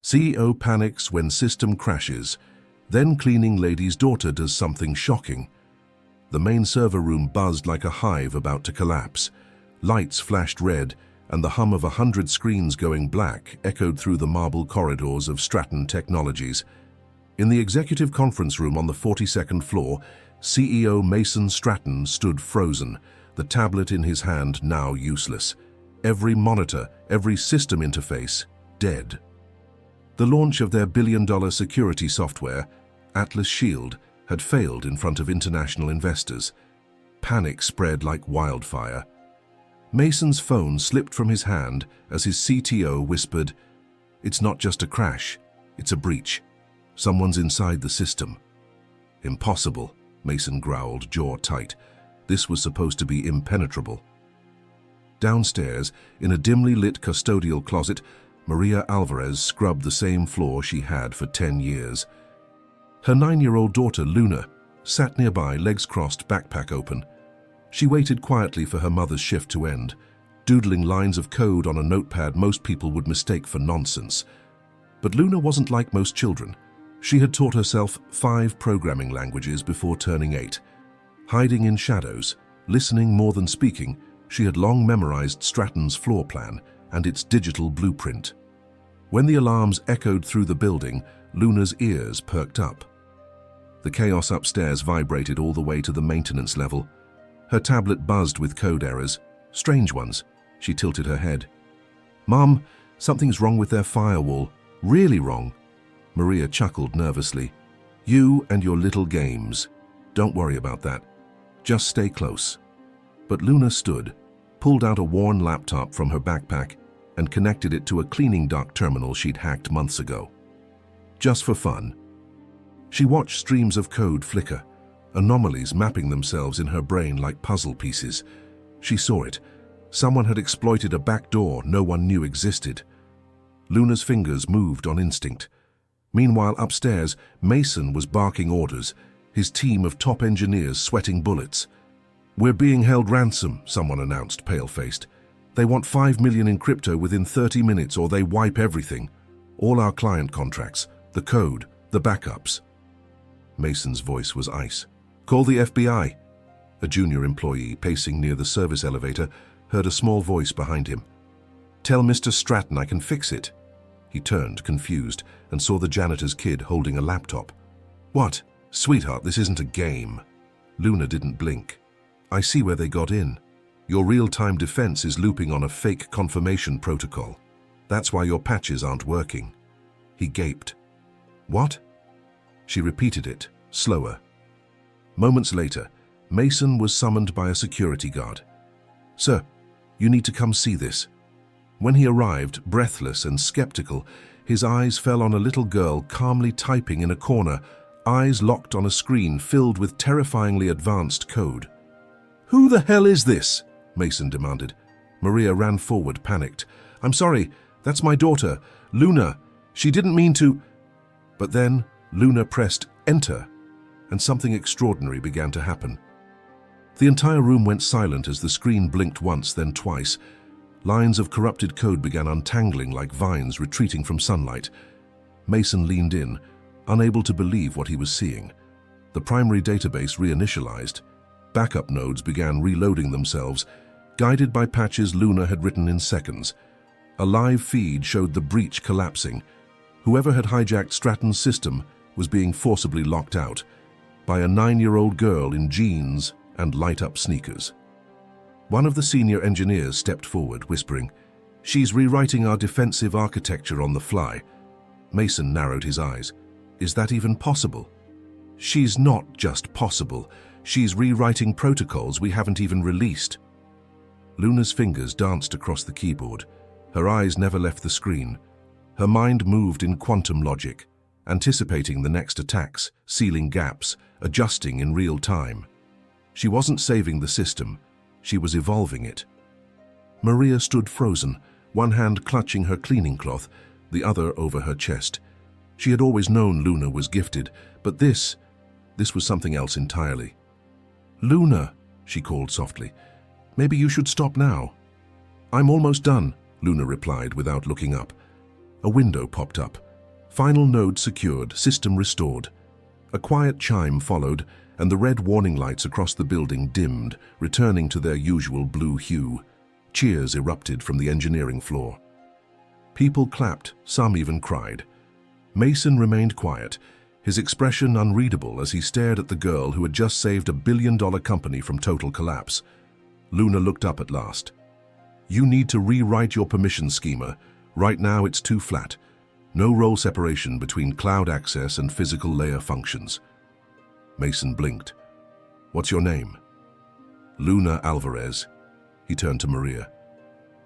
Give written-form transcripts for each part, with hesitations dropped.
CEO panics when system crashes. Then cleaning lady's daughter does something shocking. The main server room buzzed like a hive about to collapse. Lights flashed red, and the hum of 100 screens going black echoed through the marble corridors of Stratton Technologies. In the executive conference room on the 42nd floor, CEO Mason Stratton stood frozen, the tablet in his hand now useless. Every monitor, every system interface, dead. The launch of their billion-dollar security software, Atlas Shield, had failed in front of international investors. Panic spread like wildfire. Mason's phone slipped from his hand as his CTO whispered, "It's not just a crash, it's a breach. Someone's inside the system." "Impossible," Mason growled, jaw tight. This was supposed to be impenetrable. Downstairs, in a dimly lit custodial closet, Maria Alvarez scrubbed the same floor she had for 10 years. Her 9-year-old daughter, Luna, sat nearby, legs crossed, backpack open. She waited quietly for her mother's shift to end, doodling lines of code on a notepad most people would mistake for nonsense. But Luna wasn't like most children. She had taught herself 5 programming languages before turning 8. Hiding in shadows, listening more than speaking, she had long memorized Stratton's floor plan and its digital blueprint. When the alarms echoed through the building, Luna's ears perked up. The chaos upstairs vibrated all the way to the maintenance level. Her tablet buzzed with code errors, strange ones. She tilted her head. "Mom, something's wrong with their firewall. Really wrong." Maria chuckled nervously. "You and your little games. Don't worry about that. Just stay close." But Luna stood, pulled out a worn laptop from her backpack, and connected it to a cleaning dock terminal she'd hacked months ago. Just for fun. She watched streams of code flicker, anomalies mapping themselves in her brain like puzzle pieces. She saw it. Someone had exploited a backdoor no one knew existed. Luna's fingers moved on instinct. Meanwhile, upstairs, Mason was barking orders, his team of top engineers sweating bullets. "We're being held ransom," someone announced, pale-faced. "They want 5 million in crypto within 30 minutes or they wipe everything. All our client contracts, the code, the backups." Mason's voice was ice. "Call the FBI." A junior employee pacing near the service elevator heard a small voice behind him. "Tell Mr. Stratton I can fix it." He turned, confused, and saw the janitor's kid holding a laptop. "What? Sweetheart, this isn't a game." Luna didn't blink. "I see where they got in. Your real-time defense is looping on a fake confirmation protocol. That's why your patches aren't working." He gaped. "What?" She repeated it, slower. Moments later, Mason was summoned by a security guard. "Sir, you need to come see this." When he arrived, breathless and skeptical, his eyes fell on a little girl calmly typing in a corner, eyes locked on a screen filled with terrifyingly advanced code. "Who the hell is this?" Mason demanded. Maria ran forward, panicked. "I'm sorry, that's my daughter, Luna. She didn't mean to—" But then Luna pressed enter, and something extraordinary began to happen. The entire room went silent as the screen blinked once, then twice. Lines of corrupted code began untangling like vines retreating from sunlight. Mason leaned in, unable to believe what he was seeing. The primary database reinitialized. Backup nodes began reloading themselves, guided by patches Luna had written in seconds. A live feed showed the breach collapsing. Whoever had hijacked Stratton's system was being forcibly locked out by a 9-year-old girl in jeans and light-up sneakers. One of the senior engineers stepped forward, whispering, "She's rewriting our defensive architecture on the fly." Mason narrowed his eyes. "Is that even possible?" "She's not just possible. She's rewriting protocols we haven't even released." Luna's fingers danced across the keyboard. Her eyes never left the screen. Her mind moved in quantum logic, anticipating the next attacks, sealing gaps, adjusting in real time. She wasn't saving the system. She was evolving it. Maria stood frozen, one hand clutching her cleaning cloth, the other over her chest. She had always known Luna was gifted, but this was something else entirely. "Luna," she called softly, "maybe you should stop now." "I'm almost done," Luna replied without looking up. A window popped up, Final node secured, system restored. A quiet chime followed, and the red warning lights across the building dimmed, returning to their usual blue hue. Cheers erupted from the engineering floor. People clapped, some even cried. Mason remained quiet, his expression unreadable as he stared at the girl who had just saved $1 billion company from total collapse. Luna looked up at last. "You need to rewrite your permission schema. Right now it's too flat. No role separation between cloud access and physical layer functions." Mason blinked. "What's your name?" "Luna Alvarez." He turned to Maria.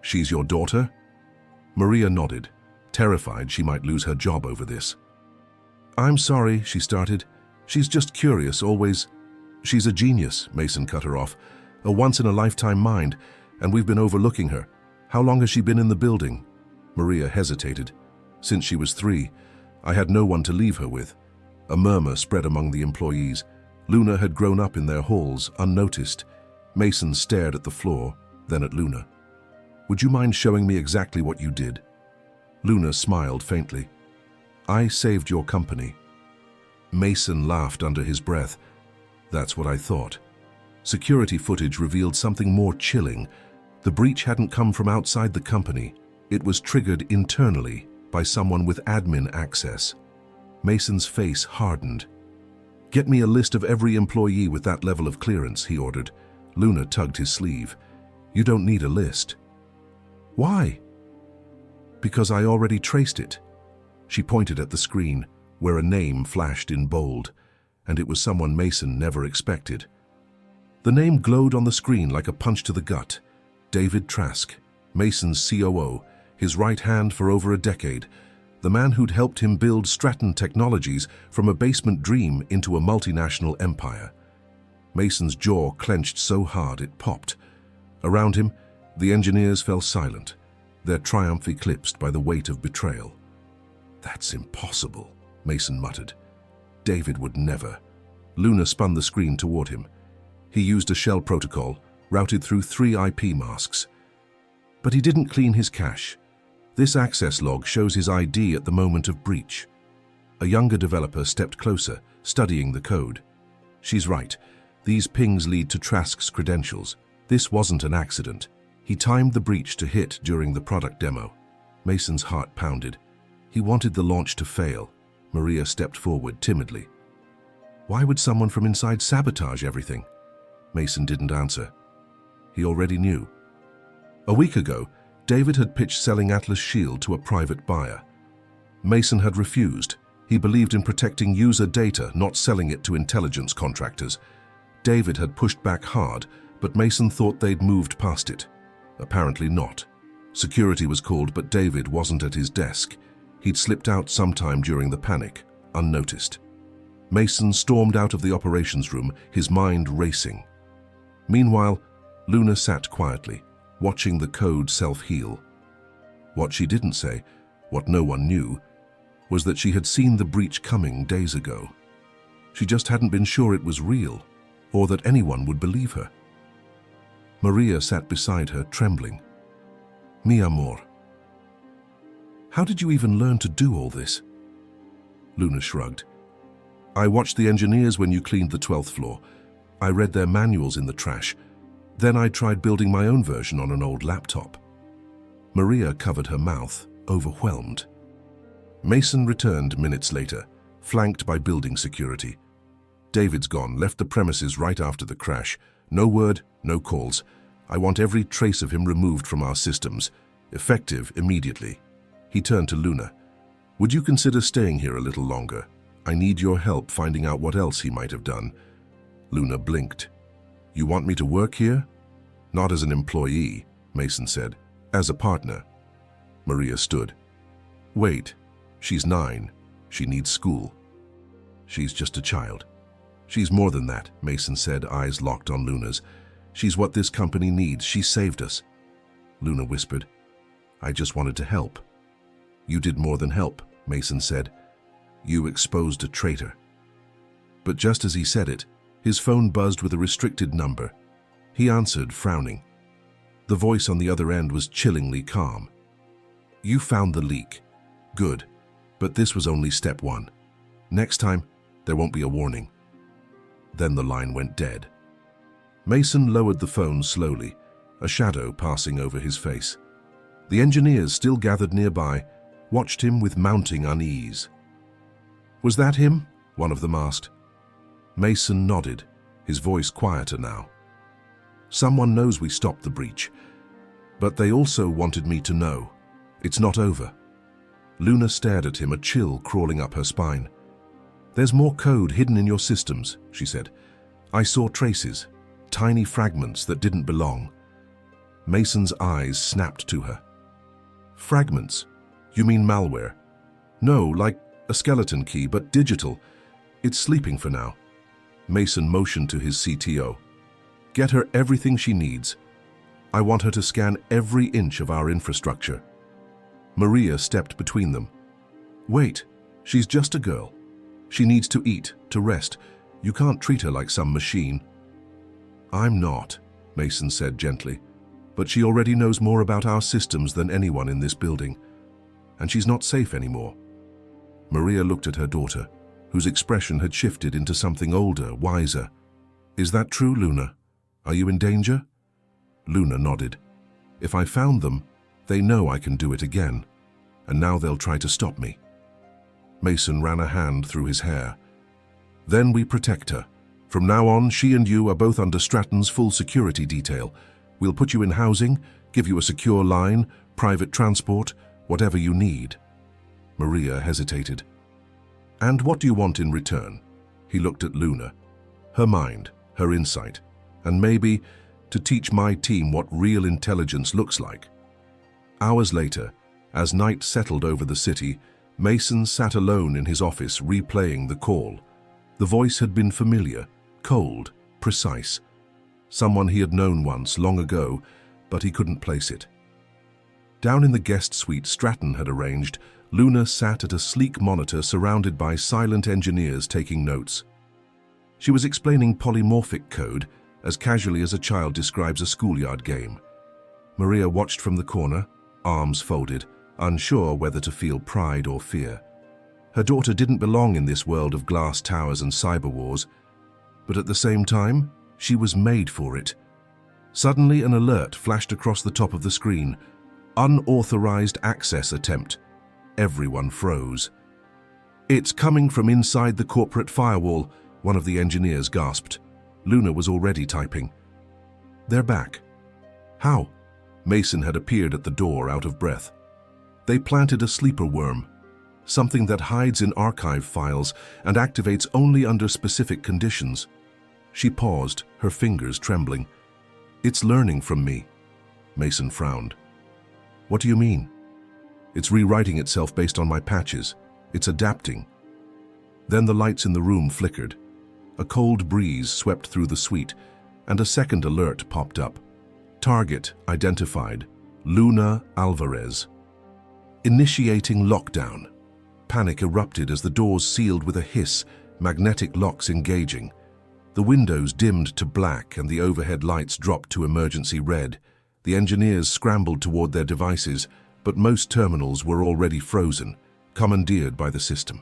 "She's your daughter?" Maria nodded, terrified she might lose her job over this. "I'm sorry," she started. "She's just curious, always." "She's a genius," Mason cut her off. "A once-in-a-lifetime mind, and we've been overlooking her. How long has she been in the building?" Maria hesitated. "Since she was 3. I had no one to leave her with." A murmur spread among the employees. Luna had grown up in their halls, unnoticed. Mason stared at the floor, then at Luna. "Would you mind showing me exactly what you did?" Luna smiled faintly. "I saved your company." Mason laughed under his breath. "That's what I thought." Security footage revealed something more chilling. The breach hadn't come from outside the company. It was triggered internally by someone with admin access. Mason's face hardened. "Get me a list of every employee with that level of clearance," he ordered. Luna tugged his sleeve. "You don't need a list." "Why?" "Because I already traced it." She pointed at the screen, where a name flashed in bold, and it was someone Mason never expected. The name glowed on the screen like a punch to the gut. David Trask, Mason's COO, his right hand for over a decade, the man who'd helped him build Stratton Technologies from a basement dream into a multinational empire. Mason's jaw clenched so hard it popped. Around him, the engineers fell silent, their triumph eclipsed by the weight of betrayal. "That's impossible," Mason muttered. "David would never." Luna spun the screen toward him. He used a shell protocol, routed through 3 IP masks. But he didn't clean his cache. This access log shows his ID at the moment of breach. A younger developer stepped closer, studying the code. "She's right. These pings lead to Trask's credentials. This wasn't an accident. He timed the breach to hit during the product demo." Mason's heart pounded. He wanted the launch to fail. Maria stepped forward timidly. "Why would someone from inside sabotage everything?" Mason didn't answer. He already knew. A week ago, David had pitched selling Atlas Shield to a private buyer. Mason had refused. He believed in protecting user data, not selling it to intelligence contractors. David had pushed back hard, but Mason thought they'd moved past it. Apparently not. Security was called, but David wasn't at his desk. He'd slipped out sometime during the panic, unnoticed. Mason stormed out of the operations room, his mind racing. Meanwhile, Luna sat quietly, watching the code self-heal. What she didn't say, what no one knew, was that she had seen the breach coming days ago. She just hadn't been sure it was real, or that anyone would believe her. Maria sat beside her, trembling. "Mi amor. How did you even learn to do all this?" Luna shrugged. "I watched the engineers when you cleaned the 12th floor. I read their manuals in the trash. Then I tried building my own version on an old laptop." Maria covered her mouth, overwhelmed. Mason returned minutes later, flanked by building security. "David's gone, left the premises right after the crash. No word, no calls. I want every trace of him removed from our systems. Effective immediately." He turned to Luna. "Would you consider staying here a little longer? I need your help finding out what else he might have done." Luna blinked. "You want me to work here?" "Not as an employee," Mason said. "As a partner." Maria stood. "Wait, she's 9. She needs school." "She's just a child." "She's more than that," Mason said, eyes locked on Luna's. "She's what this company needs. She saved us." Luna whispered, "I just wanted to help." "You did more than help," Mason said. "You exposed a traitor." But just as he said it, his phone buzzed with a restricted number. He answered, frowning. The voice on the other end was chillingly calm. "You found the leak. Good. But this was only step one. Next time, there won't be a warning. Then the line went dead. Mason lowered the phone slowly, a shadow passing over his face. The engineers, still gathered nearby, watched him with mounting unease. "Was that him?" one of them asked. Mason nodded, his voice quieter now. "Someone knows we stopped the breach, but they also wanted me to know. It's not over." Luna stared at him, a chill crawling up her spine. "There's more code hidden in your systems," she said. "I saw traces, tiny fragments that didn't belong." Mason's eyes snapped to her. "Fragments? You mean malware?" "No, like a skeleton key, but digital. It's sleeping for now." Mason motioned to his CTO. "Get her everything she needs. I want her to scan every inch of our infrastructure." Maria stepped between them. "Wait, she's just a girl. She needs to eat, to rest. You can't treat her like some machine." "I'm not," Mason said gently. "But she already knows more about our systems than anyone in this building. And she's not safe anymore." Maria looked at her daughter, whose expression had shifted into something older, wiser. "Is that true, Luna? Are you in danger?" Luna nodded. "If I found them, they know I can do it again. And now they'll try to stop me." Mason ran a hand through his hair. "Then we protect her. From now on, she and you are both under Stratton's full security detail. We'll put you in housing, give you a secure line, private transport, whatever you need." Maria hesitated. "And what do you want in return?" He looked at Luna. "Her mind, her insight, and maybe to teach my team what real intelligence looks like." Hours later, as night settled over the city, Mason sat alone in his office replaying the call. The voice had been familiar, cold, precise. Someone he had known once, long ago, but he couldn't place it. Down in the guest suite Stratton had arranged, Luna sat at a sleek monitor surrounded by silent engineers taking notes. She was explaining polymorphic code as casually as a child describes a schoolyard game. Maria watched from the corner, arms folded, unsure whether to feel pride or fear. Her daughter didn't belong in this world of glass towers and cyber wars, but at the same time, she was made for it. Suddenly, an alert flashed across the top of the screen. Unauthorized access attempt. Everyone froze. "It's coming from inside the corporate firewall," one of the engineers gasped. Luna was already typing. "They're back." "How?" Mason had appeared at the door, out of breath. "They planted a sleeper worm, something that hides in archive files and activates only under specific conditions." She paused, her fingers trembling. "It's learning from me." Mason frowned. "What do you mean?" "It's rewriting itself based on my patches. It's adapting." Then the lights in the room flickered. A cold breeze swept through the suite, and a second alert popped up. Target identified. Luna Alvarez. Initiating lockdown. Panic erupted as the doors sealed with a hiss, magnetic locks engaging. The windows dimmed to black and the overhead lights dropped to emergency red. The engineers scrambled toward their devices, but most terminals were already frozen, commandeered by the system.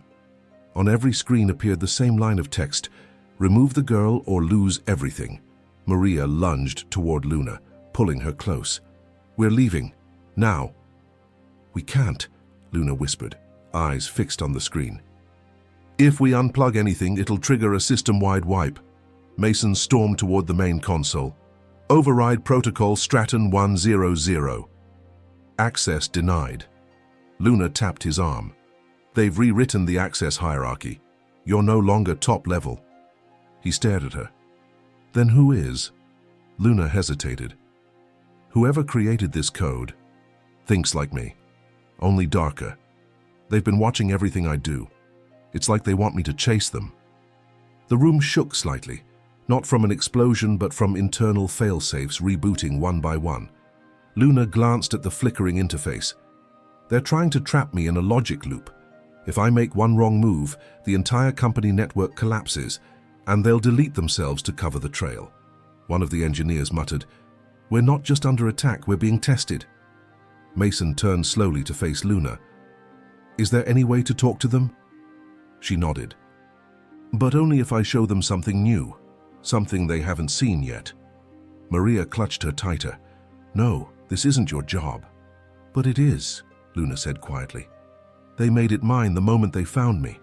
On every screen appeared the same line of text: "Remove the girl or lose everything." Maria lunged toward Luna, pulling her close. "We're leaving. Now." "We can't," Luna whispered, eyes fixed on the screen. "If we unplug anything, it'll trigger a system-wide wipe." Mason stormed toward the main console. "Override protocol Stratton 100. Access denied." Luna tapped his arm. "They've rewritten the access hierarchy. You're no longer top level." He stared at her. "Then who is?" Luna hesitated. "Whoever created this code thinks like me, only darker. They've been watching everything I do. It's like they want me to chase them." The room shook slightly, not from an explosion but from internal failsafes rebooting one by one. Luna glanced at the flickering interface. "They're trying to trap me in a logic loop. If I make one wrong move, the entire company network collapses, and they'll delete themselves to cover the trail." One of the engineers muttered, "We're not just under attack, we're being tested." Mason turned slowly to face Luna. Is there any way to talk to them? She nodded. But only if I show them something new, something they haven't seen yet. Maria clutched her tighter. No, this isn't your job. But it is, Luna said quietly. They made it mine the moment they found me.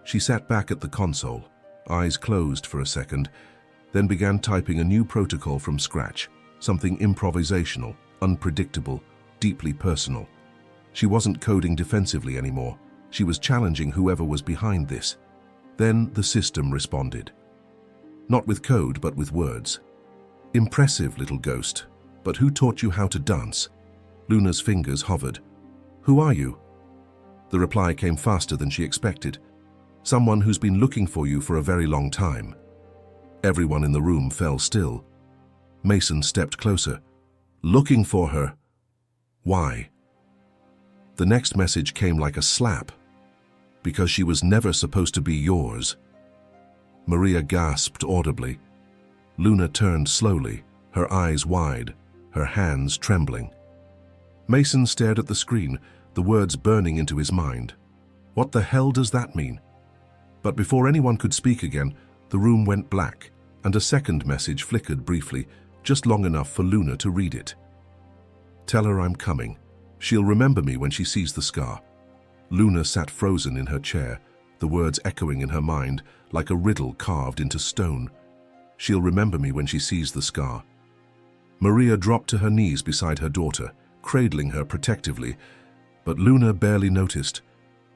She sat back at the console, eyes closed for a second, then began typing a new protocol from scratch, something improvisational, unpredictable, deeply personal. She wasn't coding defensively anymore. She was challenging whoever was behind this. Then the system responded. Not with code, but with words. Impressive, little ghost, but who taught you how to dance? Luna's fingers hovered. Who are you? The reply came faster than she expected. Someone who's been looking for you for a very long time. Everyone in the room fell still. Mason stepped closer. Looking for her. Why? The next message came like a slap. Because she was never supposed to be yours. Maria gasped audibly. Luna turned slowly, her eyes wide, her hands trembling. Mason stared at the screen, the words burning into his mind. What the hell does that mean? But before anyone could speak again, the room went black, and a second message flickered briefly, just long enough for Luna to read it. Tell her I'm coming. She'll remember me when she sees the scar. Luna sat frozen in her chair, the words echoing in her mind like a riddle carved into stone. She'll remember me when she sees the scar. Maria dropped to her knees beside her daughter, cradling her protectively, but Luna barely noticed.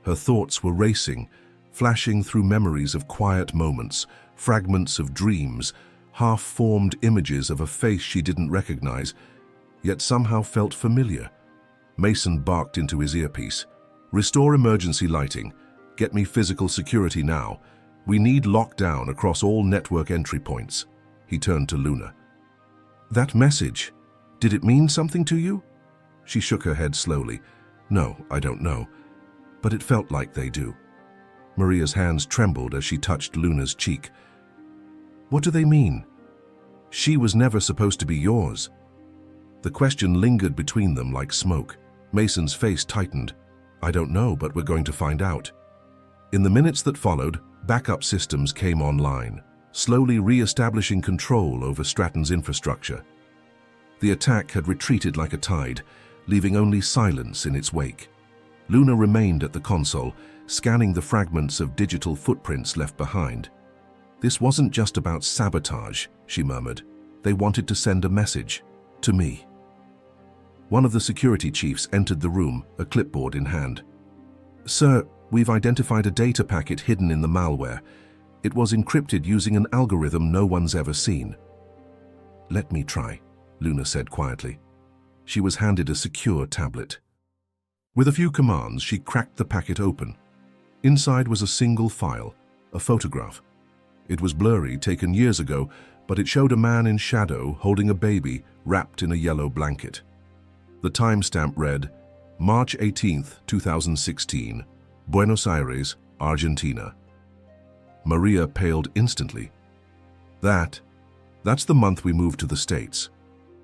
Her thoughts were racing, flashing through memories of quiet moments, fragments of dreams, half-formed images of a face she didn't recognize, yet somehow felt familiar. Mason barked into his earpiece. Restore emergency lighting. Get me physical security now. We need lockdown across all network entry points. He turned to Luna. That message, did it mean something to you? She shook her head slowly. No, I don't know. But it felt like they do. Maria's hands trembled as she touched Luna's cheek. What do they mean? She was never supposed to be yours. The question lingered between them like smoke. Mason's face tightened. I don't know, but we're going to find out. In the minutes that followed, backup systems came online, slowly re-establishing control over Stratton's infrastructure. The attack had retreated like a tide, leaving only silence in its wake. Luna remained at the console, scanning the fragments of digital footprints left behind. This wasn't just about sabotage, she murmured. They wanted to send a message. To me. One of the security chiefs entered the room, a clipboard in hand. Sir, we've identified a data packet hidden in the malware. It was encrypted using an algorithm no one's ever seen. Let me try, Luna said quietly. She was handed a secure tablet. With a few commands, she cracked the packet open. Inside was a single file, a photograph. It was blurry, taken years ago, but it showed a man in shadow holding a baby wrapped in a yellow blanket. The timestamp read, March 18th, 2016, Buenos Aires, Argentina. Maria paled instantly. That's the month we moved to the States.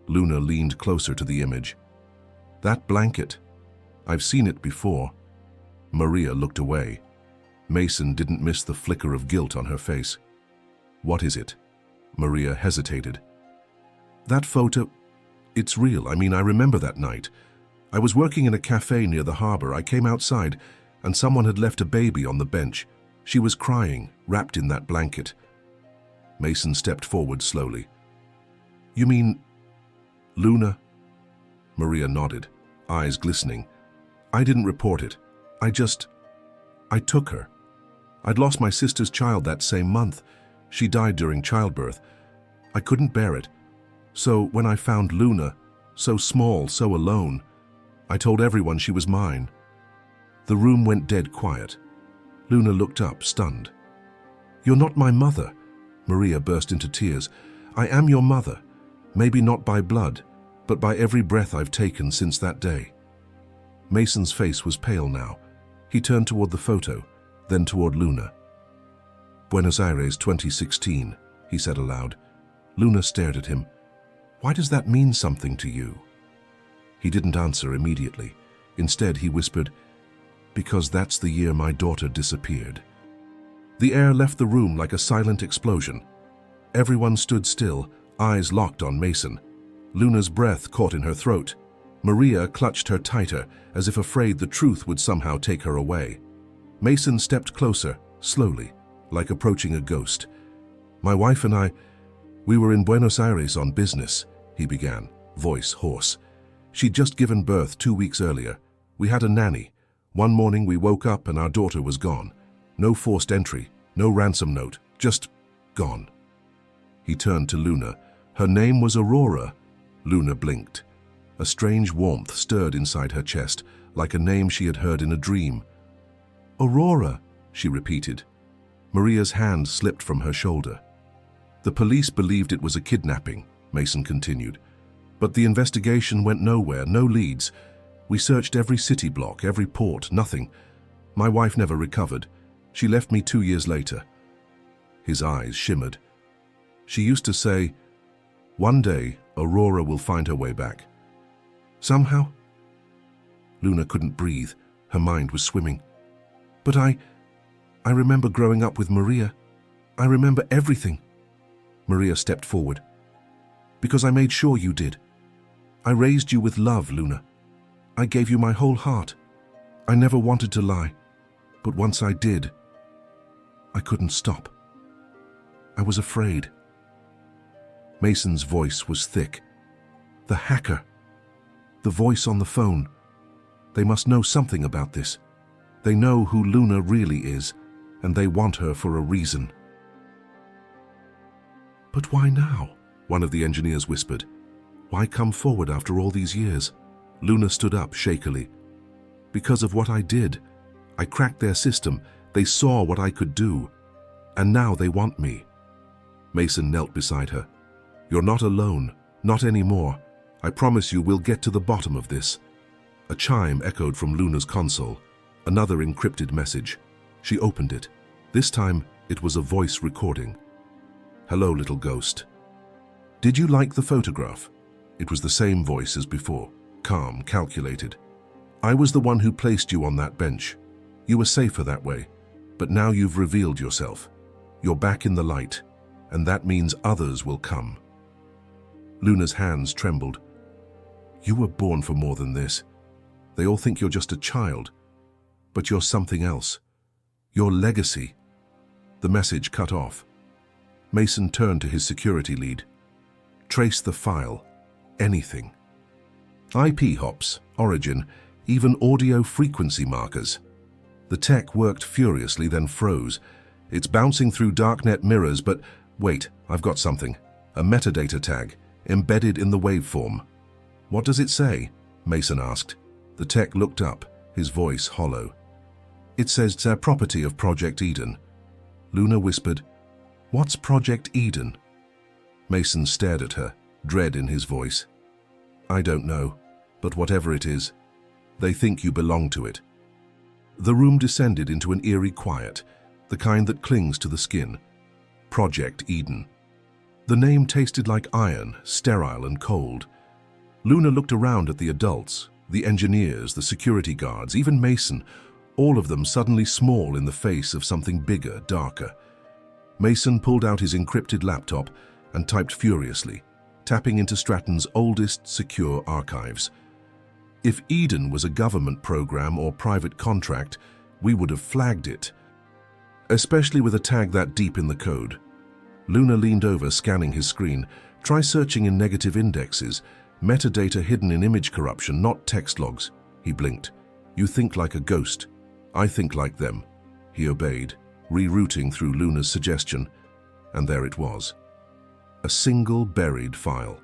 Luna leaned closer to the image. That blanket. I've seen it before. Maria looked away. Mason didn't miss the flicker of guilt on her face. What is it? Maria hesitated. That photo, it's real. I remember that night. I was working in a cafe near the harbor. I came outside, and someone had left a baby on the bench. She was crying, wrapped in that blanket. Mason stepped forward slowly. You mean Luna? Maria nodded, eyes glistening. I didn't report it. I took her. I'd lost my sister's child that same month. She died during childbirth. I couldn't bear it. So when I found Luna, so small, so alone, I told everyone she was mine. The room went dead quiet. Luna looked up, stunned. You're not my mother. Maria burst into tears. I am your mother. Maybe not by blood, but by every breath I've taken since that day. Mason's face was pale now. He turned toward the photo, then toward Luna. Buenos Aires 2016, he said aloud. Luna stared at him. Why does that mean something to you? He didn't answer immediately. Instead, he whispered, Because that's the year my daughter disappeared. The air left the room like a silent explosion. Everyone stood still, eyes locked on Mason. Luna's breath caught in her throat. Maria clutched her tighter, as if afraid the truth would somehow take her away. Mason stepped closer, slowly, like approaching a ghost. My wife and we were in Buenos Aires on business, he began, voice hoarse. She'd just given birth 2 weeks earlier. We had a nanny. One morning we woke up and our daughter was gone. No forced entry, no ransom note, just gone. He turned to Luna. Her name was Aurora. Luna blinked. A strange warmth stirred inside her chest, like a name she had heard in a dream. Aurora, she repeated. Maria's hand slipped from her shoulder. The police believed it was a kidnapping, Mason continued. But the investigation went nowhere, no leads. We searched every city block, every port, nothing. My wife never recovered. She left me 2 years later. His eyes shimmered. She used to say, "One day, Aurora will find her way back." Somehow? Luna couldn't breathe. Her mind was swimming. But I remember growing up with Maria. I remember everything. Maria stepped forward. Because I made sure you did. I raised you with love, Luna. I gave you my whole heart. I never wanted to lie. But once I did, I couldn't stop. I was afraid. Mason's voice was thick. The hacker. The voice on the phone. They must know something about this. They know who Luna really is, and they want her for a reason. But why now? One of the engineers whispered. Why come forward after all these years? Luna stood up shakily. Because of what I did. I cracked their system. They saw what I could do. And now they want me. Mason knelt beside her. You're not alone. Not anymore. I promise you we'll get to the bottom of this. A chime echoed from Luna's console. Another encrypted message. She opened it. This time, it was a voice recording. Hello, little ghost. Did you like the photograph? It was the same voice as before, calm, calculated. I was the one who placed you on that bench. You were safer that way, but now you've revealed yourself. You're back in the light, and that means others will come. Luna's hands trembled. You were born for more than this. They all think you're just a child, but you're something else. Your legacy. The message cut off. Mason turned to his security lead. Trace the file. Anything. IP hops, origin, even audio frequency markers. The tech worked furiously, then froze. It's bouncing through darknet mirrors, but wait, I've got something. A metadata tag, embedded in the waveform. What does it say? Mason asked. The tech looked up, his voice hollow. It says it's a property of Project Eden. Luna whispered, What's Project Eden? Mason stared at her, dread in his voice. I don't know, but whatever it is, they think you belong to it. The room descended into an eerie quiet, the kind that clings to the skin. Project Eden. The name tasted like iron, sterile and cold. Luna looked around at the adults, the engineers, the security guards, even Mason, all of them suddenly small in the face of something bigger, darker. Mason pulled out his encrypted laptop and typed furiously, tapping into Stratton's oldest secure archives. If Eden was a government program or private contract, we would have flagged it, especially with a tag that deep in the code. Luna leaned over, scanning his screen. Try searching in negative indexes, metadata hidden in image corruption, not text logs. He blinked. You think like a ghost. I think like them. He obeyed, rerouting through Luna's suggestion, and there it was. A single buried file.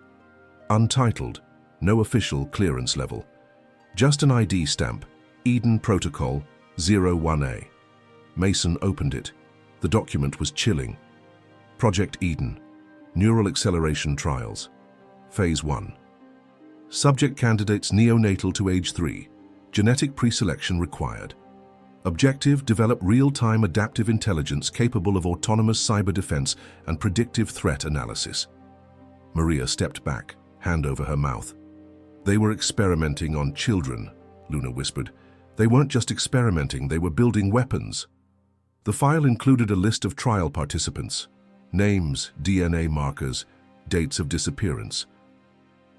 Untitled, no official clearance level. Just an ID stamp, Eden Protocol 01A. Mason opened it. The document was chilling. Project Eden, Neural Acceleration Trials, Phase 1. Subject candidates neonatal to age 3. Genetic preselection required. Objective, develop real-time adaptive intelligence capable of autonomous cyber defense and predictive threat analysis. Maria stepped back, hand over her mouth. They were experimenting on children, Luna whispered. They weren't just experimenting, they were building weapons. The file included a list of trial participants, names, DNA markers, dates of disappearance.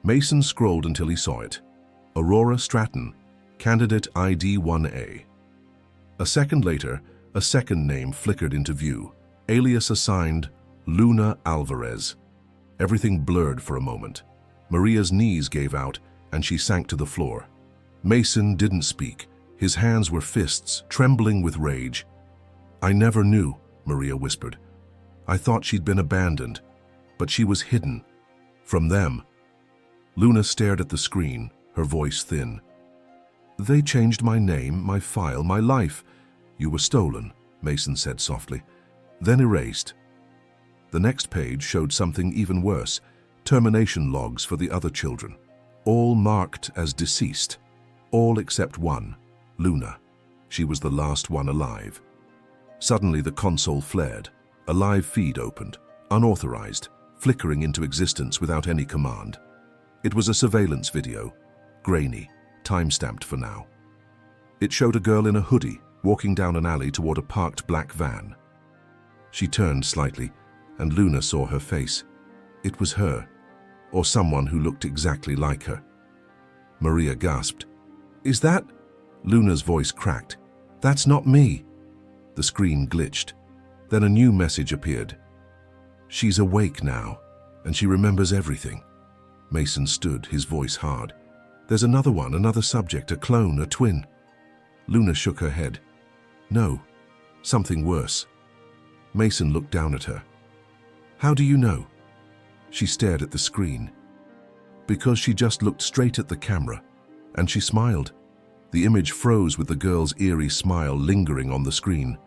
Mason scrolled until he saw it. Aurora Stratton, candidate ID 1A. A second later, a second name flickered into view, alias assigned Luna Alvarez. Everything blurred for a moment. Maria's knees gave out and she sank to the floor. Mason didn't speak. His hands were fists, trembling with rage. "I never knew," Maria whispered. "I thought she'd been abandoned, but she was hidden. From them." Luna stared at the screen, her voice thin. "They changed my name, my file, my life. You were stolen," Mason said softly, then erased. The next page showed something even worse, termination logs for the other children, all marked as deceased, all except one, Luna. She was the last one alive. Suddenly the console flared. A live feed opened, unauthorized, flickering into existence without any command. It was a surveillance video, grainy, time-stamped for now. It showed a girl in a hoodie walking down an alley toward a parked black van. She turned slightly, and Luna saw her face. It was her, or someone who looked exactly like her. Maria gasped. "Is that—" Luna's voice cracked. "That's not me." The screen glitched. Then a new message appeared. "She's awake now, and she remembers everything." Mason stood, his voice hard. "There's another one, another subject, a clone, a twin." Luna shook her head. "No, something worse." Mason looked down at her. "How do you know?" She stared at the screen. "Because she just looked straight at the camera, and she smiled." The image froze with the girl's eerie smile lingering on the screen.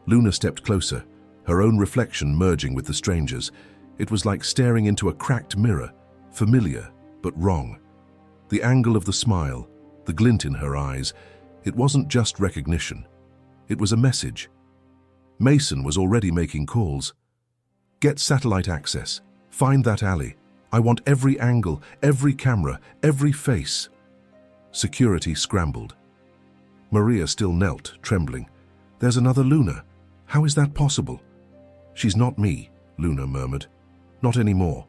Luna stepped closer, her own reflection merging with the stranger's. It was like staring into a cracked mirror, familiar but wrong. The angle of the smile, the glint in her eyes, it wasn't just recognition. It was a message. Mason was already making calls. "Get satellite access. Find that alley. I want every angle, every camera, every face." Security scrambled. Maria still knelt, trembling. "There's another Luna. How is that possible?" "She's not me," Luna murmured. "Not anymore."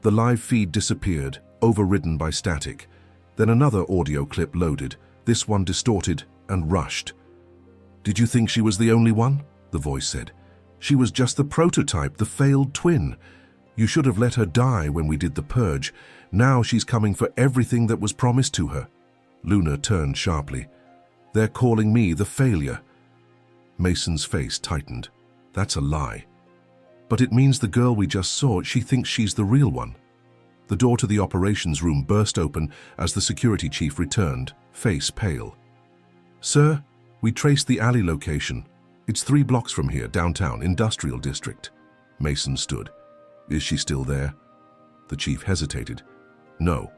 The live feed disappeared, overridden by static. Then another audio clip loaded, this one distorted and rushed. "Did you think she was the only one?" the voice said. "She was just the prototype, the failed twin. You should have let her die when we did the purge. Now she's coming for everything that was promised to her." Luna turned sharply. "They're calling me the failure." Mason's face tightened. "That's a lie." "But it means the girl we just saw, she thinks she's the real one." The door to the operations room burst open as the security chief returned, face pale. "Sir, we traced the alley location. It's 3 blocks from here, downtown, industrial district." Mason stood. "Is she still there?" The chief hesitated. "No,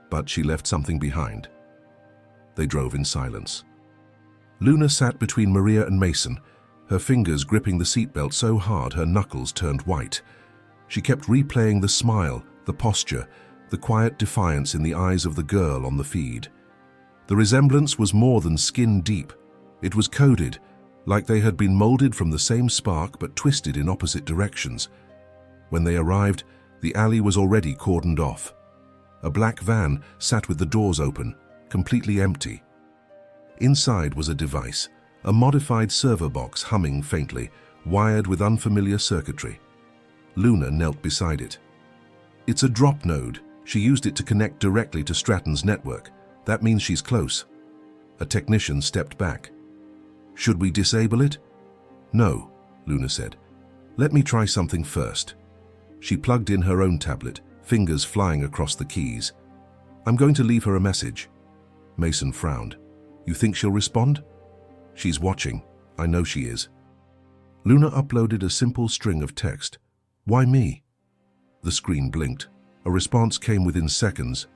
but she left something behind." They drove in silence. Luna sat between Maria and Mason, her fingers gripping the seatbelt so hard her knuckles turned white. She kept replaying the smile, the posture, the quiet defiance in the eyes of the girl on the feed. The resemblance was more than skin deep. It was coded, like they had been molded from the same spark but twisted in opposite directions. When they arrived, the alley was already cordoned off. A black van sat with the doors open, completely empty. Inside was a device, a modified server box humming faintly, wired with unfamiliar circuitry. Luna knelt beside it. "It's a drop node. She used it to connect directly to Stratton's network. That means she's close." A technician stepped back. "Should we disable it?" "No," Luna said. "Let me try something first." She plugged in her own tablet, fingers flying across the keys. "I'm going to leave her a message." Mason frowned. "You think she'll respond?" "She's watching. I know she is." Luna uploaded a simple string of text. "Why me?" The screen blinked. A response came within seconds.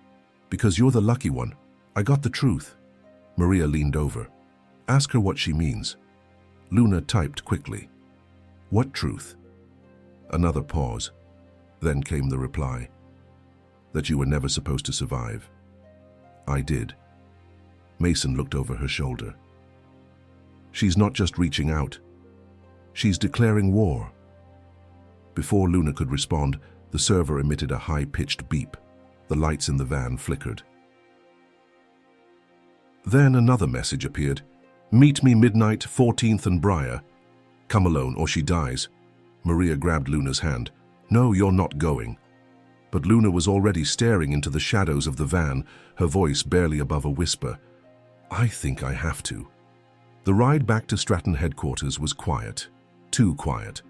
"Because you're the lucky one. I got the truth." Maria leaned over. "Ask her what she means." Luna typed quickly. "What truth?" Another pause. Then came the reply. "That you were never supposed to survive." "I did." Mason looked over her shoulder. She's not just reaching out. She's declaring war. Before Luna could respond, the server emitted a high-pitched beep. The lights in the van flickered. Then another message appeared. Meet me midnight, 14th and Briar. Come alone or she dies. Maria grabbed Luna's hand. No, you're not going. But Luna was already staring into the shadows of the van, her voice barely above a whisper. I think I have to. The ride back to Stratton headquarters was quiet. Too quiet.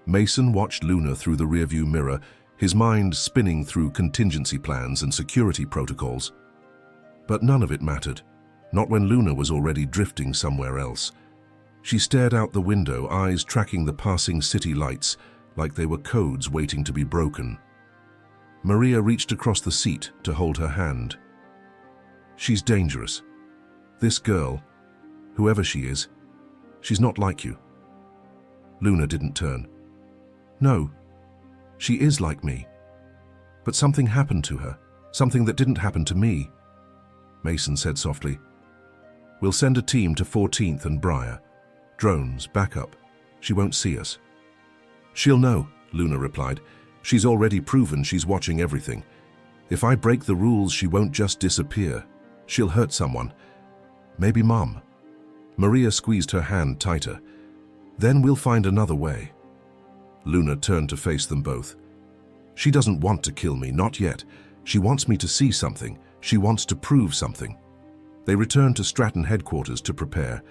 Mason watched Luna through the rearview mirror, his mind spinning through contingency plans and security protocols. But none of it mattered, not when Luna was already drifting somewhere else. She stared out the window, eyes tracking the passing city lights like they were codes waiting to be broken. Maria reached across the seat to hold her hand. She's dangerous. This girl, whoever she is, she's not like you. Luna didn't turn. No, she is like me. But something happened to her, something that didn't happen to me. Mason said softly, We'll send a team to 14th and Briar. Drones, backup. She won't see us. She'll know, Luna replied. She's already proven she's watching everything. If I break the rules, she won't just disappear. She'll hurt someone. Maybe Mom. Maria squeezed her hand tighter. Then we'll find another way. Luna turned to face them both. She doesn't want to kill me, not yet. She wants me to see something. She wants to prove something. They returned to Stratton headquarters to prepare.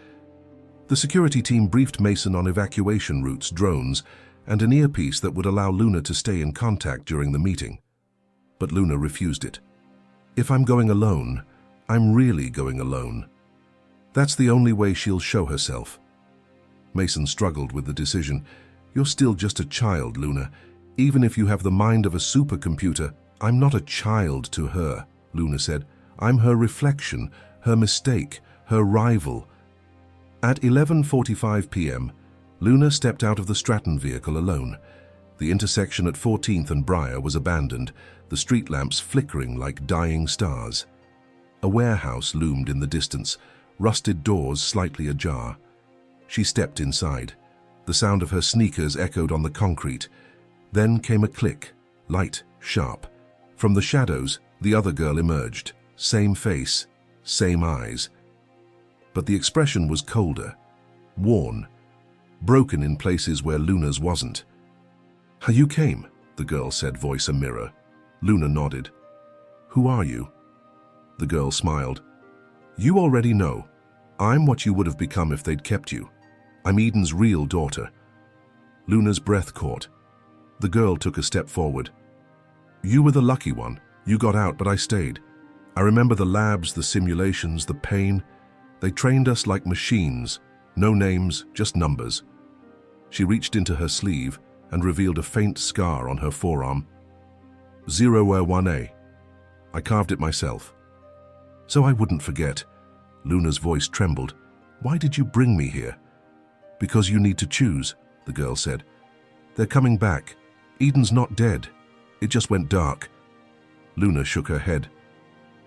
The security team briefed Mason on evacuation routes, drones, and an earpiece that would allow Luna to stay in contact during the meeting. But Luna refused it. If I'm going alone, I'm really going alone. That's the only way she'll show herself. Mason struggled with the decision. You're still just a child, Luna. Even if you have the mind of a supercomputer, I'm not a child to her, Luna said. I'm her reflection, her mistake, her rival. At 11:45 p.m., Luna stepped out of the Stratton vehicle alone. The intersection at 14th and Briar was abandoned, the street lamps flickering like dying stars. A warehouse loomed in the distance, rusted doors slightly ajar. She stepped inside. The sound of her sneakers echoed on the concrete. Then came a click, light, sharp. From the shadows, the other girl emerged. Same face, same eyes. But the expression was colder, worn, broken in places where Luna's wasn't. You came, the girl said, voice a mirror. Luna nodded. Who are you? The girl smiled. You already know. I'm what you would have become if they'd kept you. I'm Eden's real daughter. Luna's breath caught. The girl took a step forward. You were the lucky one. You got out, but I stayed. I remember the labs, the simulations, the pain. They trained us like machines. No names, just numbers. She reached into her sleeve and revealed a faint scar on her forearm. 001A. I carved it myself. So I wouldn't forget. Luna's voice trembled. Why did you bring me here? Because you need to choose, the girl said. They're coming back. Eden's not dead. It just went dark. Luna shook her head.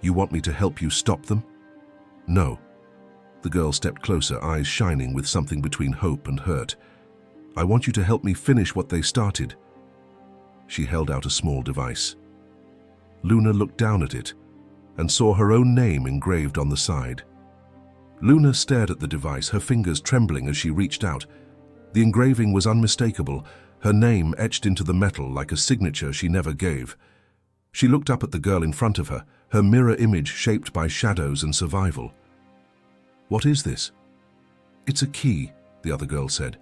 You want me to help you stop them? No. The girl stepped closer, eyes shining with something between hope and hurt. I want you to help me finish what they started. She held out a small device. Luna looked down at it and saw her own name engraved on the side. Luna stared at the device, her fingers trembling as she reached out. The engraving was unmistakable, her name etched into the metal like a signature she never gave. She looked up at the girl in front of her, her mirror image shaped by shadows and survival. What is this? It's a key, the other girl said,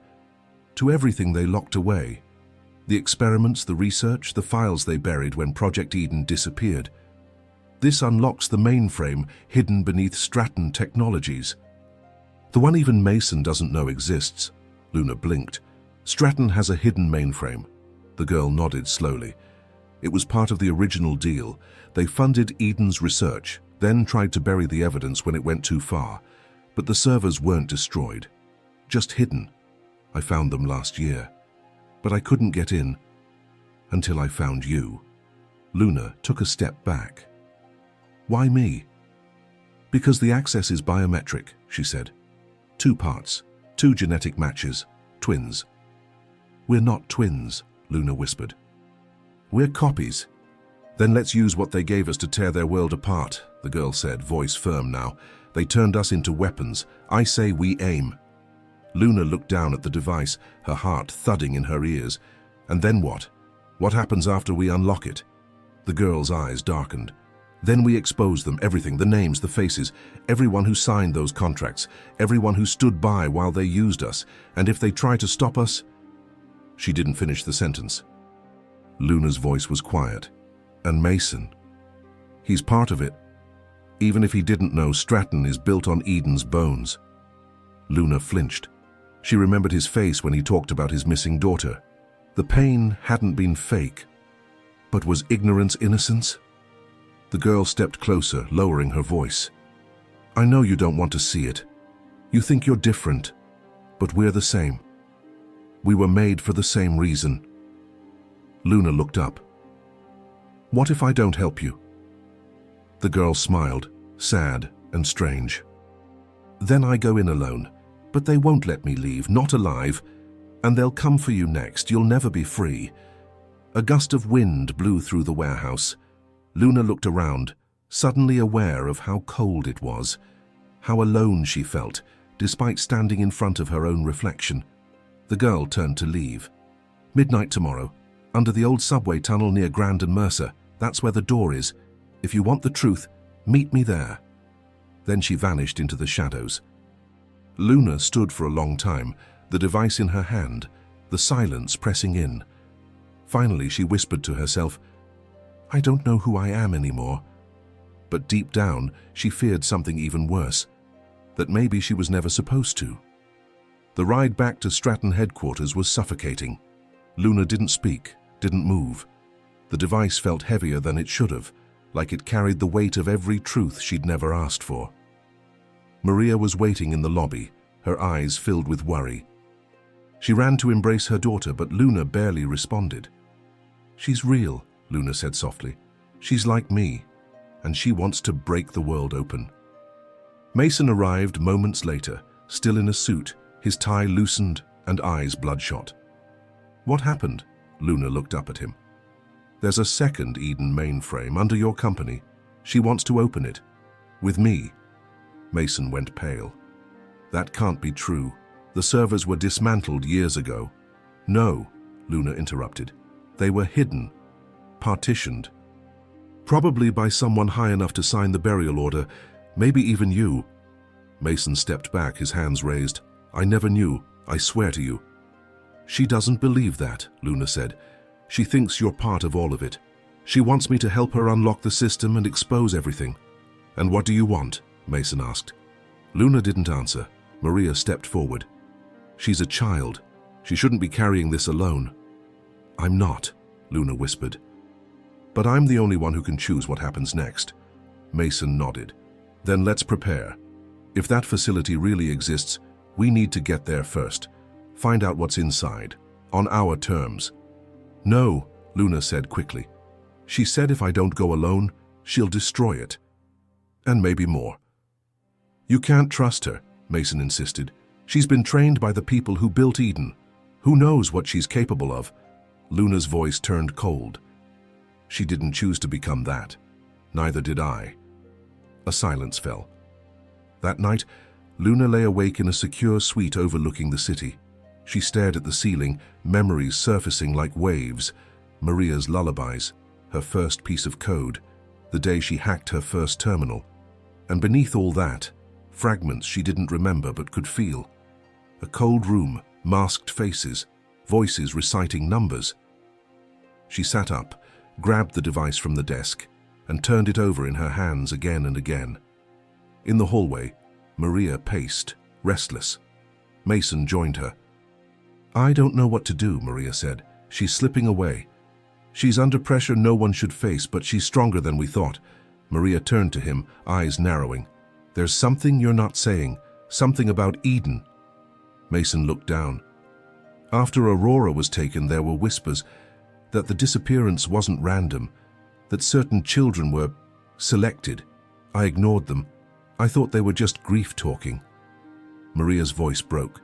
to everything they locked away. The experiments, the research, the files they buried when Project Eden disappeared. This unlocks the mainframe hidden beneath Stratton Technologies. The one even Mason doesn't know exists. Luna blinked. Stratton has a hidden mainframe. The girl nodded slowly. It was part of the original deal. They funded Eden's research, then tried to bury the evidence when it went too far. But the servers weren't destroyed, just hidden. I found them last year, but I couldn't get in until I found you. Luna took a step back. Why me? Because the access is biometric, she said. 2 parts, 2 genetic matches, twins. We're not twins, Luna whispered. We're copies. Then let's use what they gave us to tear their world apart, the girl said, voice firm now. They turned us into weapons. I say we aim. Luna looked down at the device, her heart thudding in her ears. And then what? What happens after we unlock it? The girl's eyes darkened. Then we expose them, everything, the names, the faces, everyone who signed those contracts, everyone who stood by while they used us, and if they try to stop us... She didn't finish the sentence. Luna's voice was quiet. And Mason. He's part of it. Even if he didn't know, Stratton is built on Eden's bones. Luna flinched. She remembered his face when he talked about his missing daughter. The pain hadn't been fake. But was ignorance innocence? The girl stepped closer, lowering her voice. I know you don't want to see it. You think you're different, but we're the same. We were made for the same reason. Luna looked up. What if I don't help you? The girl smiled, sad and strange. Then I go in alone, but they won't let me leave, not alive, and they'll come for you next. You'll never be free. A gust of wind blew through the warehouse. Luna looked around, suddenly aware of how cold it was, how alone she felt, despite standing in front of her own reflection. The girl turned to leave. Midnight tomorrow, under the old subway tunnel near Grand and Mercer. That's where the door is. If you want the truth, meet me there. Then she vanished into the shadows. Luna stood for a long time, the device in her hand, the silence pressing in. Finally, she whispered to herself, I don't know who I am anymore. But deep down, she feared something even worse, that maybe she was never supposed to. The ride back to Stratton headquarters was suffocating. Luna didn't speak, didn't move. The device felt heavier than it should have, like it carried the weight of every truth she'd never asked for. Maria was waiting in the lobby, her eyes filled with worry. She ran to embrace her daughter, but Luna barely responded. She's real, Luna said softly. She's like me, and she wants to break the world open. Mason arrived moments later, still in a suit, his tie loosened and eyes bloodshot. What happened? Luna looked up at him. There's a second Eden mainframe under your company. She wants to open it. With me. Mason went pale. That can't be true. The servers were dismantled years ago. No, Luna interrupted. They were hidden, partitioned. Probably by someone high enough to sign the burial order, maybe even you. Mason stepped back, his hands raised. I never knew, I swear to you. She doesn't believe that, Luna said. She thinks you're part of all of it. She wants me to help her unlock the system and expose everything. And what do you want? Mason asked. Luna didn't answer. Maria stepped forward. She's a child. She shouldn't be carrying this alone. I'm not, Luna whispered. But I'm the only one who can choose what happens next. Mason nodded. Then let's prepare. If that facility really exists, we need to get there first. Find out what's inside, on our terms. No, Luna said quickly. She said if I don't go alone, she'll destroy it. And maybe more. You can't trust her, Mason insisted. She's been trained by the people who built Eden. Who knows what she's capable of? Luna's voice turned cold. She didn't choose to become that. Neither did I. A silence fell. That night, Luna lay awake in a secure suite overlooking the city. She stared at the ceiling, memories surfacing like waves. Maria's lullabies, her first piece of code, the day she hacked her first terminal. And beneath all that, fragments she didn't remember but could feel. A cold room, masked faces, voices reciting numbers. She sat up, grabbed the device from the desk, and turned it over in her hands again and again. In the hallway, Maria paced, restless. Mason joined her. I don't know what to do, Maria said. She's slipping away. She's under pressure no one should face, but she's stronger than we thought. Maria turned to him, eyes narrowing. There's something you're not saying, something about Eden. Mason looked down. After Aurora was taken, there were whispers that the disappearance wasn't random, that certain children were selected. I ignored them. I thought they were just grief talking. Maria's voice broke.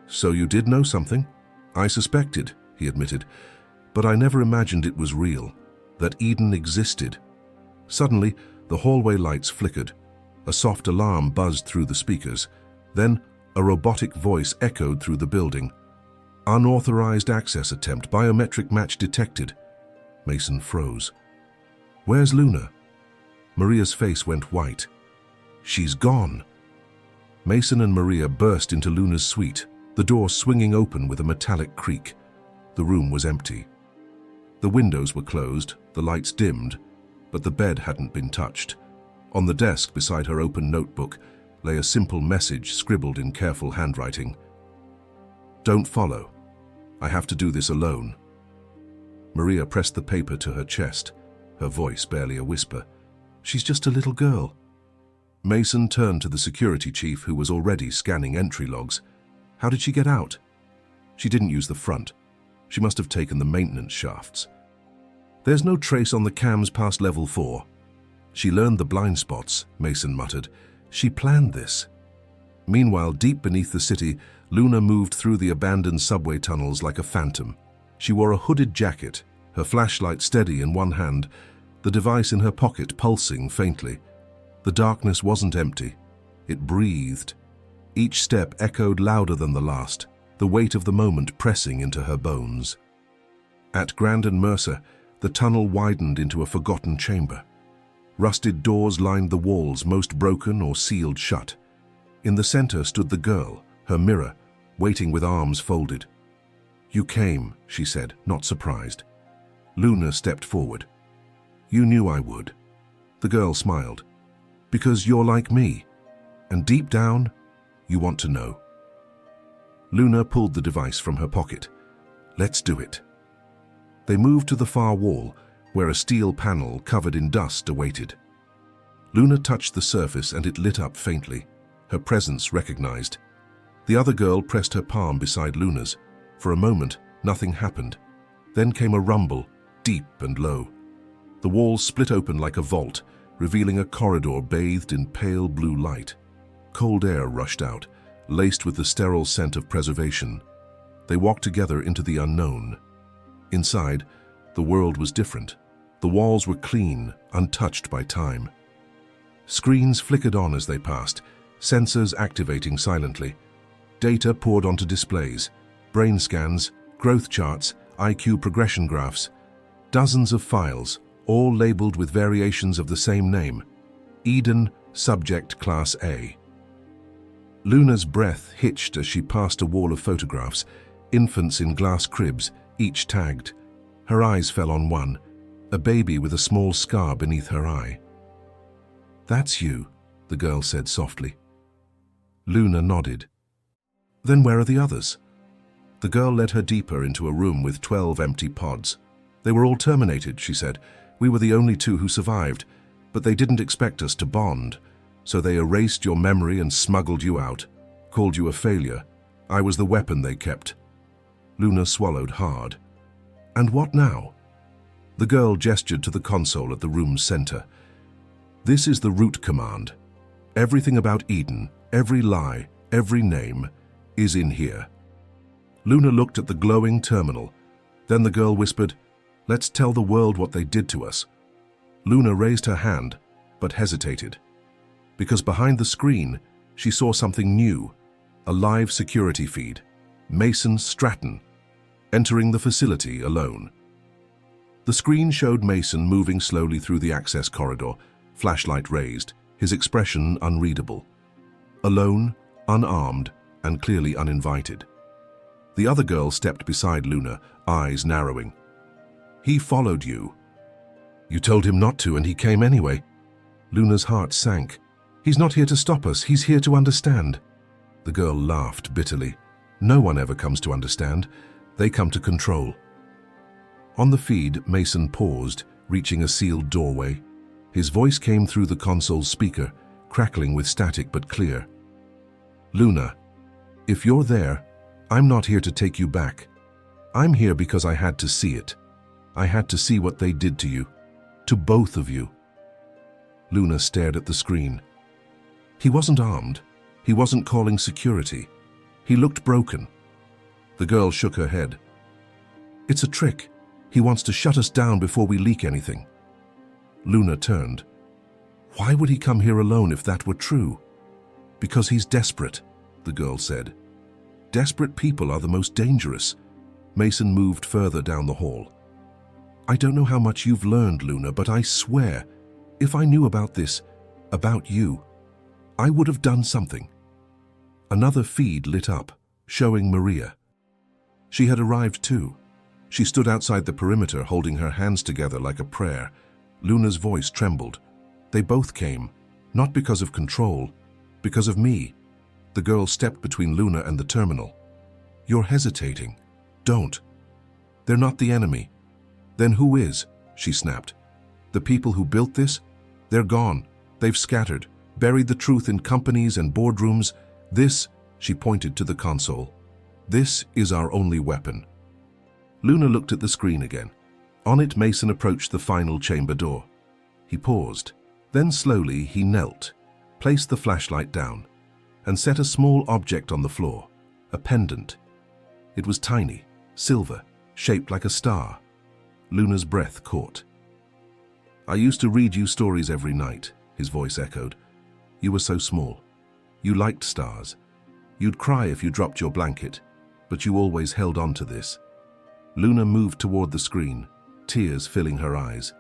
So you did know something? I suspected, he admitted, but I never imagined it was real, that Eden existed. Suddenly, the hallway lights flickered. A soft alarm buzzed through the speakers. Then, a robotic voice echoed through the building. Unauthorized access attempt, biometric match detected. Mason froze. Where's Luna? Maria's face went white. She's gone. Mason and Maria burst into Luna's suite, the door swinging open with a metallic creak. The room was empty. The windows were closed, the lights dimmed, but the bed hadn't been touched. On the desk beside her open notebook lay a simple message scribbled in careful handwriting. Don't follow. I have to do this alone. Maria pressed the paper to her chest, her voice barely a whisper. She's just a little girl. Mason turned to the security chief, who was already scanning entry logs. How did she get out? She didn't use the front. She must have taken the maintenance shafts. There's no trace on the cams past level 4. She learned the blind spots, Mason muttered. She planned this. Meanwhile, deep beneath the city, Luna moved through the abandoned subway tunnels like a phantom. She wore a hooded jacket, her flashlight steady in one hand, the device in her pocket pulsing faintly. The darkness wasn't empty. It breathed. Each step echoed louder than the last, the weight of the moment pressing into her bones. At Grand and Mercer, the tunnel widened into a forgotten chamber. Rusted doors lined the walls, most broken or sealed shut. In the center stood the girl, her mirror, waiting with arms folded. You came, she said, not surprised. Luna stepped forward. You knew I would. The girl smiled. Because you're like me, and deep down, you want to know. Luna pulled the device from her pocket. Let's do it. They moved to the far wall, where a steel panel covered in dust awaited. Luna touched the surface and it lit up faintly, her presence recognized. The other girl pressed her palm beside Luna's. For a moment, nothing happened. Then came a rumble, deep and low. The walls split open like a vault, revealing a corridor bathed in pale blue light. Cold air rushed out, laced with the sterile scent of preservation. They walked together into the unknown. Inside, the world was different. The walls were clean, untouched by time. Screens flickered on as they passed, sensors activating silently. Data poured onto displays, brain scans, growth charts, IQ progression graphs. Dozens of files, all labeled with variations of the same name. Eden, Subject Class A. Luna's breath hitched as she passed a wall of photographs, infants in glass cribs, each tagged. Her eyes fell on one, a baby with a small scar beneath her eye. That's you, the girl said softly. Luna nodded. Then where are the others? The girl led her deeper into a room with 12 empty pods. They were all terminated, she said. We were the only two who survived, but they didn't expect us to bond. So they erased your memory and smuggled you out, called you a failure. I was the weapon they kept. Luna swallowed hard. And what now? The girl gestured to the console at the room's center. This is the root command. Everything about Eden, every lie, every name, is in here. Luna looked at the glowing terminal. Then the girl whispered, Let's tell the world what they did to us. Luna raised her hand, but hesitated. Because behind the screen, she saw something new, a live security feed. Mason Stratton, entering the facility alone. The screen showed Mason moving slowly through the access corridor, flashlight raised, his expression unreadable. Alone, unarmed, and clearly uninvited. The other girl stepped beside Luna, eyes narrowing. He followed you. You told him not to, and he came anyway. Luna's heart sank. He's not here to stop us, he's here to understand. The girl laughed bitterly. No one ever comes to understand. They come to control. On the feed, Mason paused, reaching a sealed doorway. His voice came through the console's speaker, crackling with static but clear. Luna, if you're there, I'm not here to take you back. I'm here because I had to see it. I had to see what they did to you. To both of you. Luna stared at the screen. He wasn't armed. He wasn't calling security. He looked broken. The girl shook her head. It's a trick. He wants to shut us down before we leak anything. Luna turned. Why would he come here alone if that were true? Because he's desperate, the girl said. Desperate people are the most dangerous. Mason moved further down the hall. I don't know how much you've learned, Luna, but I swear, if I knew about this, about you, I would have done something. Another feed lit up, showing Maria. She had arrived too. She stood outside the perimeter, holding her hands together like a prayer. Luna's voice trembled. They both came, not because of control, because of me. The girl stepped between Luna and the terminal. You're hesitating. Don't. They're not the enemy. Then who is? She snapped. The people who built this? They're gone. They've scattered, buried the truth in companies and boardrooms. This, she pointed to the console. This is our only weapon. Luna looked at the screen again. On it, Mason approached the final chamber door. He paused. Then slowly he knelt, placed the flashlight down, and set a small object on the floor, a pendant. It was tiny, silver, shaped like a star. Luna's breath caught. I used to read you stories every night, his voice echoed. You were so small. You liked stars. You'd cry if you dropped your blanket, but you always held on to this. Luna moved toward the screen, tears filling her eyes.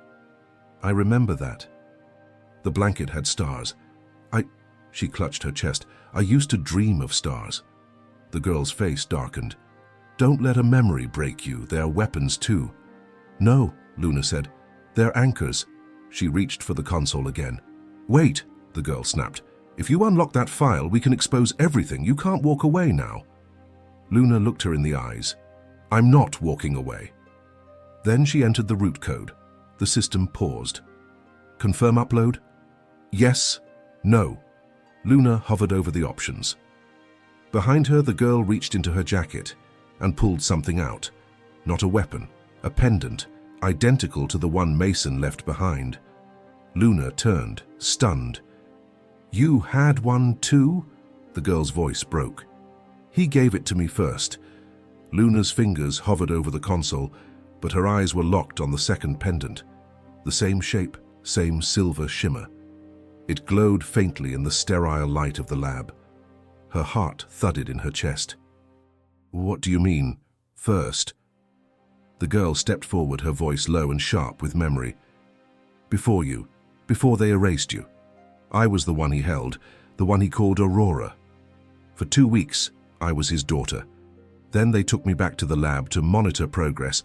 I remember that. The blanket had stars. She clutched her chest. I used to dream of stars. The girl's face darkened. Don't let a memory break you. They're weapons too. No, Luna said. They're anchors. She reached for the console again. Wait, the girl snapped. If you unlock that file, we can expose everything. You can't walk away now. Luna looked her in the eyes. I'm not walking away. Then she entered the root code. The system paused. Confirm upload? Yes. No. Luna hovered over the options. Behind her, the girl reached into her jacket and pulled something out. Not a weapon, a pendant, identical to the one Mason left behind. Luna turned, stunned. You had one too? The girl's voice broke. He gave it to me first. Luna's fingers hovered over the console, but her eyes were locked on the second pendant. The same shape, same silver shimmer. It glowed faintly in the sterile light of the lab. Her heart thudded in her chest. What do you mean, first? The girl stepped forward, her voice low and sharp with memory. Before you, before they erased you. I was the one he held, the one he called Aurora. For 2 weeks, I was his daughter. Then they took me back to the lab to monitor progress.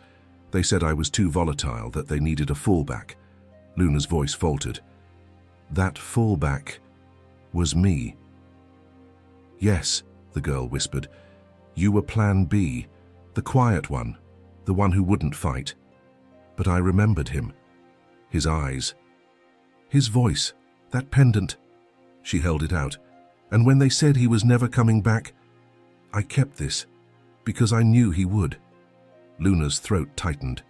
They said I was too volatile, that they needed a fallback. Luna's voice faltered. That fallback was me. Yes, the girl whispered. You were Plan B, the quiet one, the one who wouldn't fight. But I remembered him. His eyes. His voice. That pendant. She held it out. And when they said he was never coming back, I kept this, because I knew he would. Luna's throat tightened.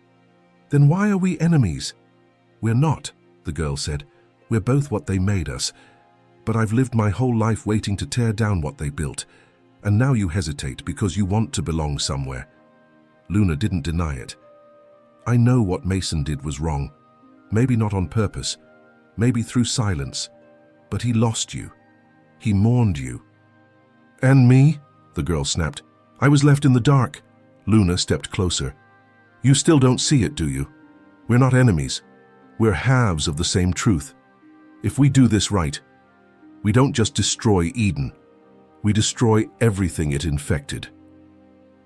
Then why are we enemies? We're not, the girl said. We're both what they made us. But I've lived my whole life waiting to tear down what they built. And now you hesitate because you want to belong somewhere. Luna didn't deny it. I know what Mason did was wrong. Maybe not on purpose. Maybe through silence. But he lost you. He mourned you. And me? The girl snapped. I was left in the dark. Luna stepped closer. You still don't see it, do you? We're not enemies. We're halves of the same truth. If we do this right, we don't just destroy Eden. We destroy everything it infected.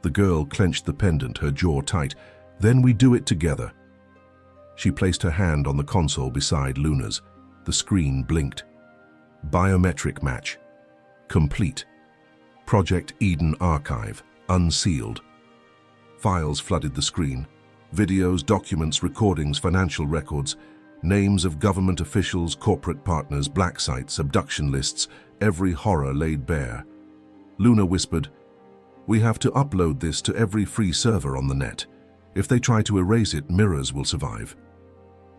The girl clenched the pendant, her jaw tight. Then we do it together. She placed her hand on the console beside Luna's. The screen blinked. Biometric match. Complete. Project Eden archive. Unsealed. Files flooded the screen. Videos, documents, recordings, financial records. Names of government officials, corporate partners, black sites, abduction lists. Every horror laid bare. Luna whispered, We have to upload this to every free server on the net. If they try to erase it, mirrors will survive.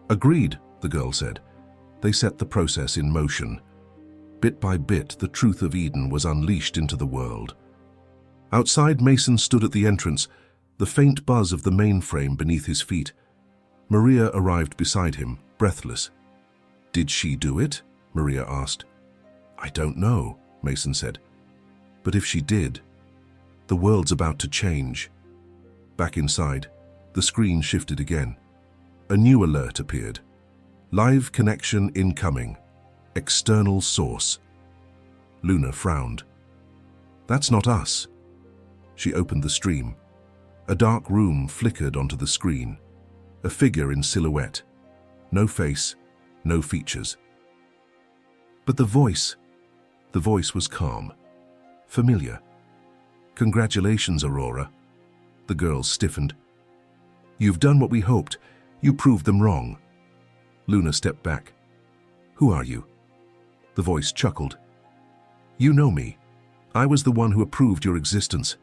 Agreed, the girl said. They set the process in motion. Bit by bit, the truth of Eden was unleashed into the world. Outside, Mason stood at the entrance, the faint buzz of the mainframe beneath his feet. Maria arrived beside him, breathless. "Did she do it?" Maria asked. "I don't know," Mason said. "But if she did, the world's about to change." Back inside, the screen shifted again. A new alert appeared. "Live connection incoming. External source." Luna frowned. "That's not us." She opened the stream. A dark room flickered onto the screen. A figure in silhouette. No face, no features. But the voice was calm, familiar. "Congratulations, Aurora." The girl stiffened. "You've done what we hoped. You proved them wrong." Luna stepped back. "Who are you?" The voice chuckled. "You know me. I was the one who approved your existence,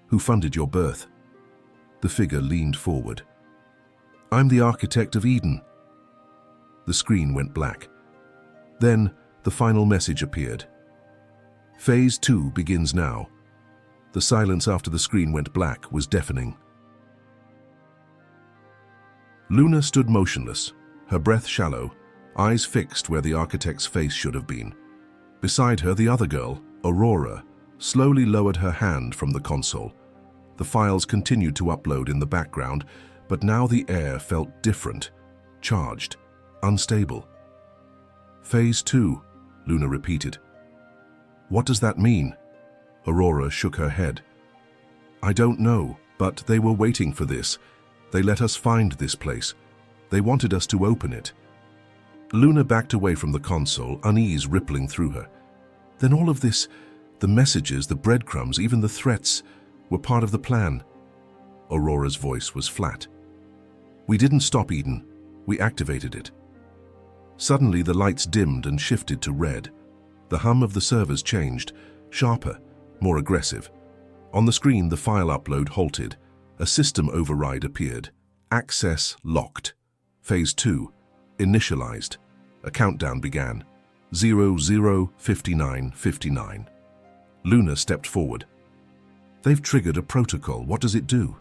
who funded your birth." The figure leaned forward. "I'm the architect of Eden." The screen went black. Then the final message appeared. "Phase 2 begins now." The silence after the screen went black was deafening. Luna stood motionless, her breath shallow, eyes fixed where the architect's face should have been. Beside her, the other girl, Aurora, slowly lowered her hand from the console. The files continued to upload in the background, but now the air felt different, charged, unstable. "Phase 2, Luna repeated. "What does that mean?" Aurora shook her head. "I don't know, but they were waiting for this. They let us find this place. They wanted us to open it." Luna backed away from the console, unease rippling through her. Then all of this, the messages, the breadcrumbs, even the threats, were part of the plan. Aurora's voice was flat. "We didn't stop Eden. We activated it." Suddenly the lights dimmed and shifted to red. The hum of the servers changed, sharper, more aggressive. On the screen, the file upload halted. A system override appeared. "Access locked. Phase 2. Initialized." A countdown began. 00:59:59. Luna stepped forward. "They've triggered a protocol. What does it do?"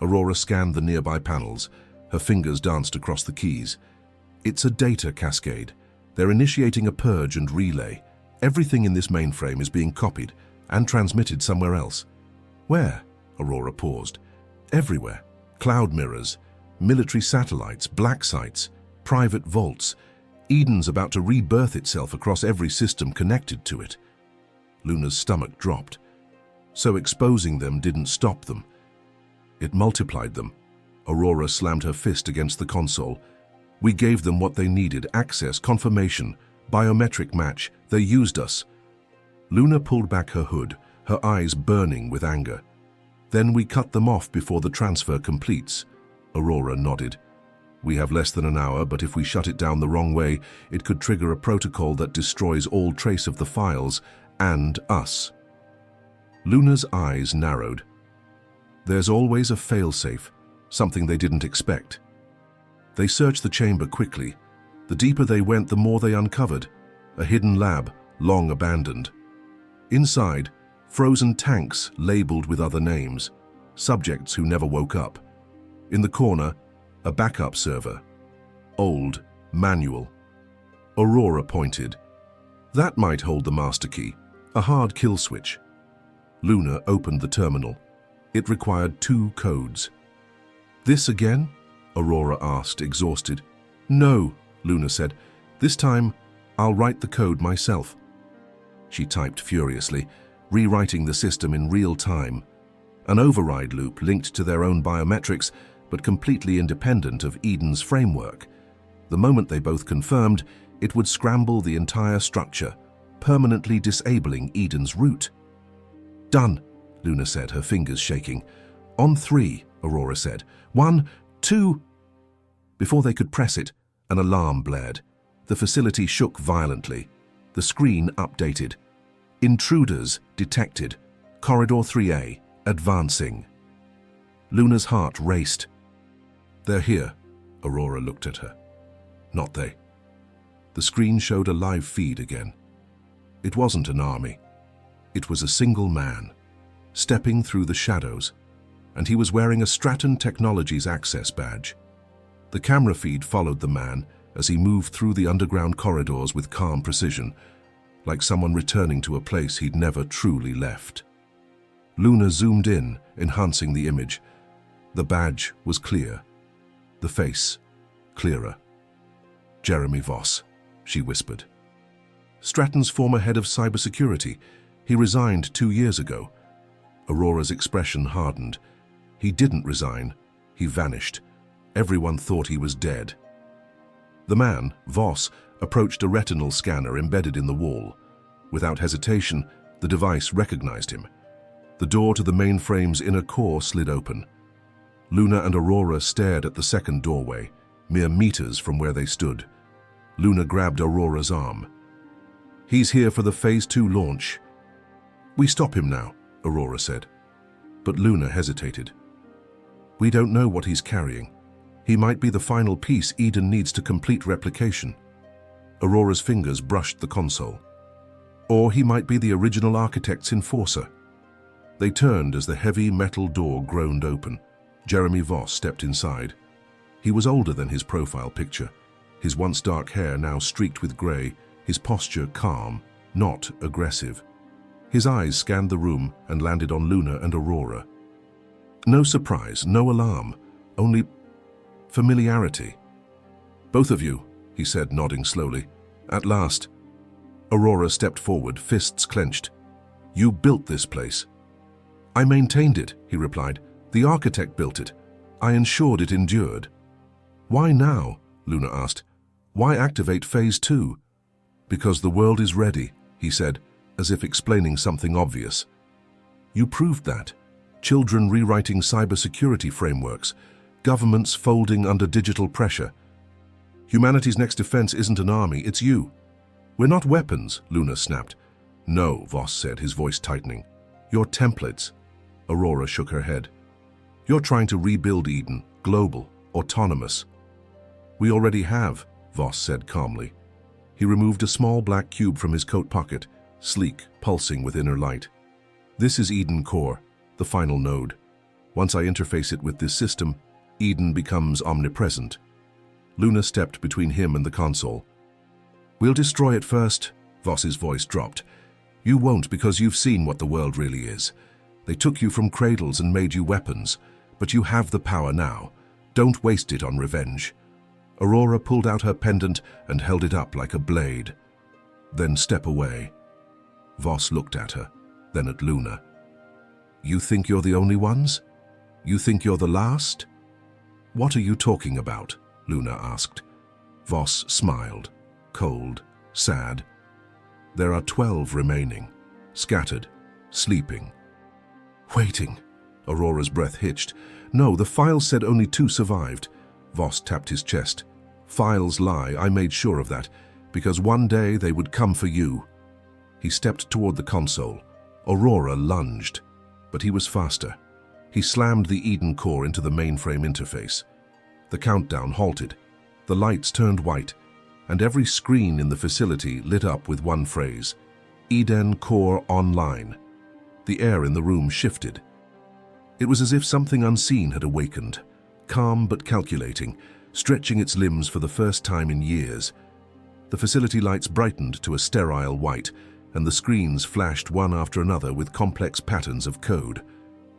Aurora scanned the nearby panels. Her fingers danced across the keys. "It's a data cascade. They're initiating a purge and relay. Everything in this mainframe is being copied and transmitted somewhere else." "Where?" Aurora paused. "Everywhere. Cloud mirrors, military satellites, black sites, private vaults. Eden's about to rebirth itself across every system connected to it." Luna's stomach dropped. So exposing them didn't stop them. It multiplied them. Aurora slammed her fist against the console. "We gave them what they needed: access, confirmation, biometric match. They used us." Luna pulled back her hood, her eyes burning with anger. "Then we cut them off before the transfer completes." Aurora nodded. "We have less than an hour, but if we shut it down the wrong way, it could trigger a protocol that destroys all trace of the files and us." Luna's eyes narrowed. There's always a failsafe, something they didn't expect. They searched the chamber quickly. The deeper they went, the more they uncovered. A hidden lab, long abandoned. Inside, frozen tanks labeled with other names, subjects who never woke up. In the corner, a backup server. Old, manual. Aurora pointed. "That might hold the master key, a hard kill switch." Luna opened the terminal. It required 2 codes. "This again?" Aurora asked, exhausted. "No," Luna said. "This time, I'll write the code myself." She typed furiously, rewriting the system in real time. An override loop linked to their own biometrics, but completely independent of Eden's framework. The moment they both confirmed, it would scramble the entire structure, permanently disabling Eden's root. "Done," Luna said, her fingers shaking. "On 3, Aurora said. 1, 2... Before they could press it, an alarm blared. The facility shook violently. The screen updated. "Intruders detected. Corridor 3A, advancing." Luna's heart raced. "They're here." Aurora looked at her. "Not they." The screen showed a live feed again. It wasn't an army. It was a single man, stepping through the shadows, and he was wearing a Stratton Technologies access badge. The camera feed followed the man as he moved through the underground corridors with calm precision, like someone returning to a place he'd never truly left. Luna zoomed in, enhancing the image. The badge was clear. The face, clearer. Jeremy Voss, she whispered. Stratton's former head of cybersecurity. He resigned 2 years ago. Aurora's expression hardened. He didn't resign. He vanished. Everyone thought he was dead. The man, Voss, approached a retinal scanner embedded in the wall. Without hesitation, the device recognized him. The door to the mainframe's inner core slid open. Luna and Aurora stared at the second doorway, mere meters from where they stood. Luna grabbed Aurora's arm. "He's here for the Phase 2 launch." "We stop him now," Aurora said. But Luna hesitated. "We don't know what he's carrying. He might be the final piece Eden needs to complete replication." Aurora's fingers brushed the console. "Or he might be the original architect's enforcer." They turned as the heavy metal door groaned open. Jeremy Voss stepped inside. He was older than his profile picture, his once dark hair now streaked with grey, his posture calm, not aggressive. His eyes scanned the room and landed on Luna and Aurora. No surprise, no alarm, only familiarity. "Both of you," he said, nodding slowly. "At last." Aurora stepped forward, fists clenched. "You built this place." "I maintained it," he replied. "The architect built it. I ensured it endured." "Why now?" Luna asked. "Why activate Phase 2? "Because the world is ready," he said, as if explaining something obvious. "You proved that. Children rewriting cybersecurity frameworks, governments folding under digital pressure. Humanity's next defense isn't an army, it's you." "We're not weapons," Luna snapped. "No," Voss said, his voice tightening. "You're templates." Aurora shook her head. "You're trying to rebuild Eden, global, autonomous." "We already have," Voss said calmly. He removed a small black cube from his coat pocket, sleek, pulsing with inner light. "This is Eden Core, the final node. Once I interface it with this system, Eden becomes omnipresent." Luna stepped between him and the console. "We'll destroy it first," Voss's voice dropped. "You won't, because you've seen what the world really is. They took you from cradles and made you weapons, but you have the power now. Don't waste it on revenge." Aurora pulled out her pendant and held it up like a blade. "Then step away." Voss looked at her, then at Luna. "You think you're the only ones? You think you're the last?" "What are you talking about?" Luna asked. Voss smiled, cold, sad. "There are 12 remaining, scattered, sleeping." "Waiting." Aurora's breath hitched. "No, the files said only 2 survived." Voss tapped his chest. "Files lie, I made sure of that, because one day they would come for you." He stepped toward the console. Aurora lunged, but he was faster. He slammed the Eden Core into the mainframe interface. The countdown halted. The lights turned white, and every screen in the facility lit up with one phrase: "Eden Core Online." The air in the room shifted. It was as if something unseen had awakened, calm but calculating, stretching its limbs for the first time in years. The facility lights brightened to a sterile white, and the screens flashed one after another with complex patterns of code.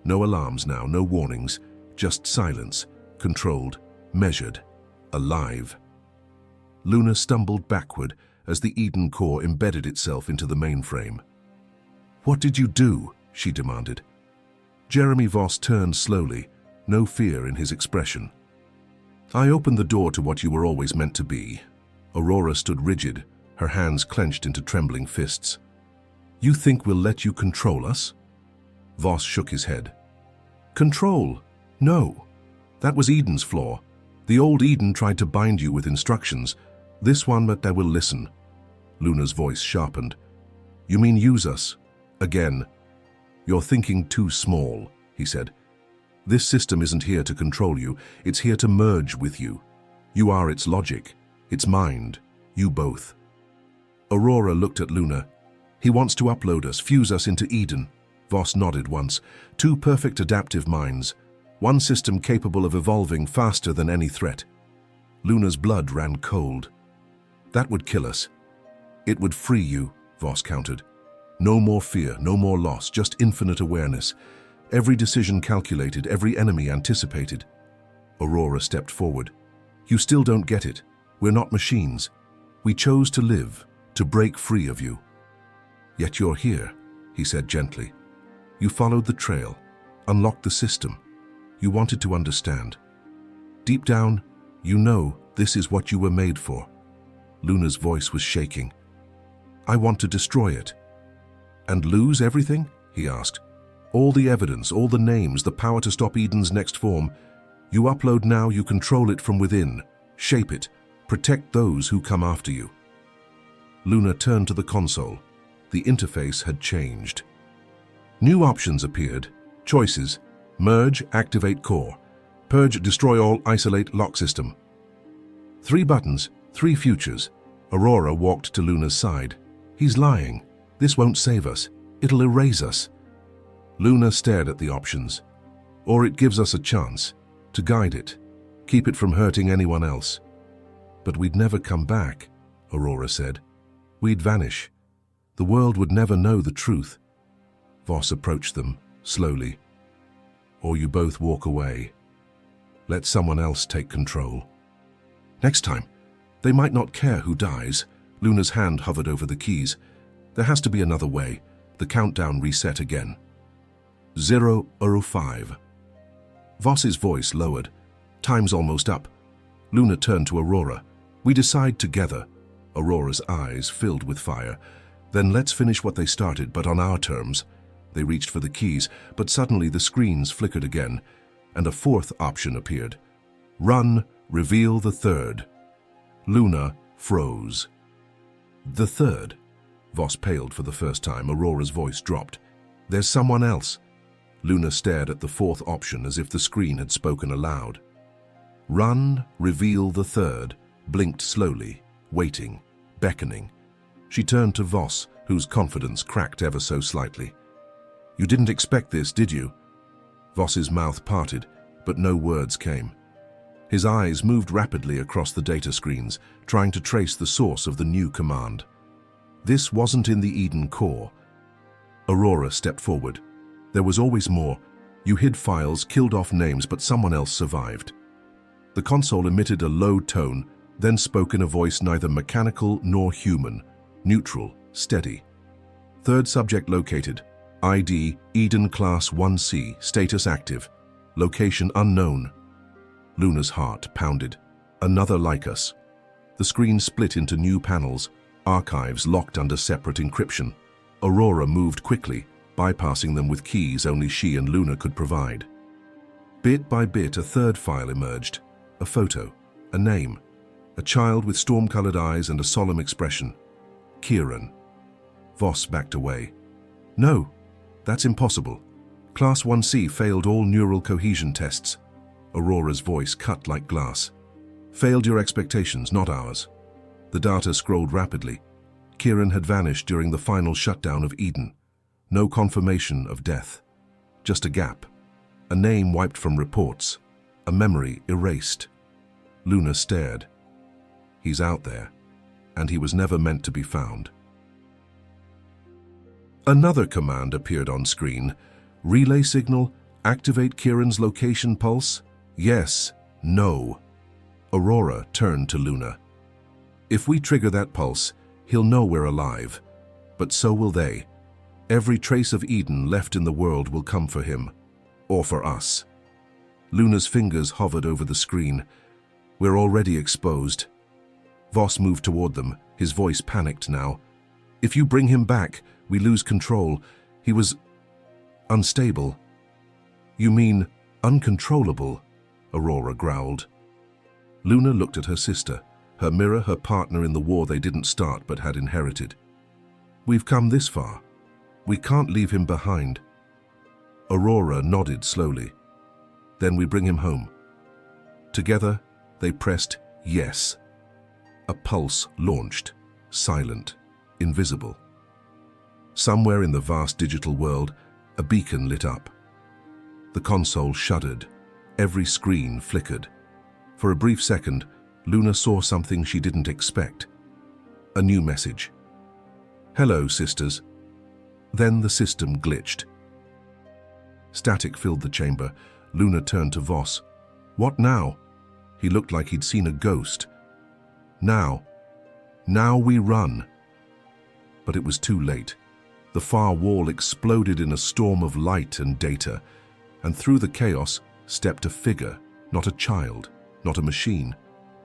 No alarms now, no warnings, just silence, controlled, measured, alive. Luna stumbled backward as the Eden Core embedded itself into the mainframe. "What did you do?" she demanded. Jeremy Voss turned slowly, no fear in his expression. "I opened the door to what you were always meant to be." Aurora stood rigid, her hands clenched into trembling fists. "You think we'll let you control us?" Voss shook his head. "Control? No. That was Eden's flaw. The old Eden tried to bind you with instructions. This one, but they will listen." Luna's voice sharpened. "You mean use us? Again?" "You're thinking too small," he said. "This system isn't here to control you, it's here to merge with you. You are its logic, its mind, you both." Aurora looked at Luna. He wants to upload us, fuse us into Eden. Voss nodded once. Two perfect adaptive minds. One system capable of evolving faster than any threat. Luna's blood ran cold. That would kill us. It would free you, Voss countered. No more fear, no more loss, just infinite awareness. Every decision calculated, every enemy anticipated. Aurora stepped forward. You still don't get it. We're not machines. We chose to live, to break free of you. Yet you're here, he said gently. You followed the trail, unlocked the system. You wanted to understand. Deep down, you know this is what you were made for. Luna's voice was shaking. I want to destroy it. And lose everything? He asked. All the evidence, all the names, the power to stop Eden's next form. You upload now, you control it from within. Shape it. Protect those who come after you. Luna turned to the console. The interface had changed. New options appeared. Choices. Merge, activate core. Purge, destroy all, isolate, lock system. 3 buttons, 3 futures. Aurora walked to Luna's side. He's lying. This won't save us. It'll erase us. Luna stared at the options. Or it gives us a chance to guide it, keep it from hurting anyone else. But we'd never come back, Aurora said. We'd vanish. The world would never know the truth. Voss approached them, slowly. Or you both walk away. Let someone else take control. Next time, they might not care who dies. Luna's hand hovered over the keys. There has to be another way. The countdown reset again. 0:05. Voss's voice lowered. Time's almost up. Luna turned to Aurora. We decide together. Aurora's eyes filled with fire. Then let's finish what they started, but on our terms. They reached for the keys, but suddenly the screens flickered again, and a 4th option appeared. Run, reveal the 3rd. Luna froze. The 3rd? Voss paled for the first time. Aurora's voice dropped. There's someone else. Luna stared at the 4th option as if the screen had spoken aloud. Run, reveal the 3rd, blinked slowly, waiting, beckoning. She turned to Voss, whose confidence cracked ever so slightly. You didn't expect this, did you? Voss's mouth parted, but no words came. His eyes moved rapidly across the data screens, trying to trace the source of the new command. This wasn't in the Eden core. Aurora stepped forward. There was always more. You hid files, killed off names, but someone else survived. The console emitted a low tone, then spoke in a voice neither mechanical nor human. Neutral, steady. 3rd subject located. ID, Eden Class 1C, status active. Location unknown. Luna's heart pounded. Another like us. The screen split into new panels, archives locked under separate encryption. Aurora moved quickly, bypassing them with keys only she and Luna could provide. Bit by bit, a 3rd file emerged. A photo, a name, a child with storm-colored eyes and a solemn expression. Kieran. Voss backed away. No, that's impossible. Class 1C failed all neural cohesion tests. Aurora's voice cut like glass. Failed your expectations, not ours. The data scrolled rapidly. Kieran had vanished during the final shutdown of Eden. No confirmation of death. Just a gap. A name wiped from reports. A memory erased. Luna stared. He's out there, and he was never meant to be found. Another command appeared on screen. Relay signal, activate Kieran's location pulse? Yes, no. Aurora turned to Luna. If we trigger that pulse, he'll know we're alive. But so will they. Every trace of Eden left in the world will come for him. Or for us. Luna's fingers hovered over the screen. We're already exposed. Voss moved toward them, his voice panicked now. If you bring him back, we lose control. He was unstable. You mean uncontrollable? Aurora growled. Luna looked at her sister, her mirror, her partner in the war they didn't start but had inherited. We've come this far. We can't leave him behind. Aurora nodded slowly. Then we bring him home. Together, they pressed yes. A pulse launched, silent, invisible. Somewhere in the vast digital world, a beacon lit up. The console shuddered. Every screen flickered. For a brief second, Luna saw something she didn't expect. A new message. "Hello, sisters." Then the system glitched. Static filled the chamber. Luna turned to Voss. "What now?" He looked like he'd seen a ghost. Now we run." But it was too late. The far wall exploded in a storm of light and data, and through the chaos stepped a figure, not a child, not a machine,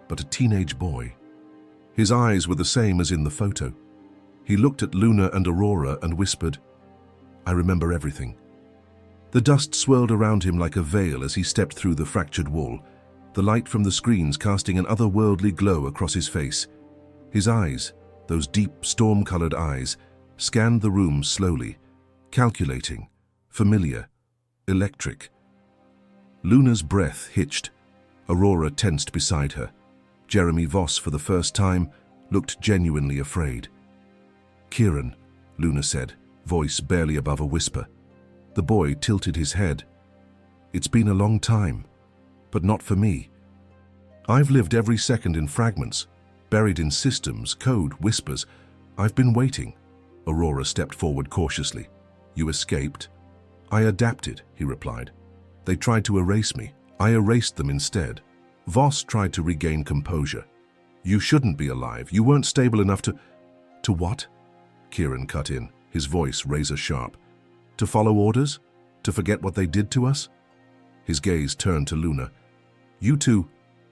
but a teenage boy. His eyes were the same as in the photo. He looked at Luna and Aurora and whispered, "I remember everything." The dust swirled around him like a veil as he stepped through the fractured wall, the light from the screens casting an otherworldly glow across his face. His eyes, those deep, storm-colored eyes, scanned the room slowly, calculating, familiar, electric. Luna's breath hitched. Aurora tensed beside her. Jeremy Voss, for the first time, looked genuinely afraid. "Kieran," Luna said, voice barely above a whisper. The boy tilted his head. "It's been a long time, but not for me. I've lived every second in fragments, buried in systems, code, whispers. I've been waiting." Aurora stepped forward cautiously. "You escaped?" "I adapted," he replied. "They tried to erase me. I erased them instead." Voss tried to regain composure. "You shouldn't be alive. You weren't stable enough to—" "To what?" Kieran cut in, his voice razor-sharp. "To follow orders? To forget what they did to us?" His gaze turned to Luna. "You two,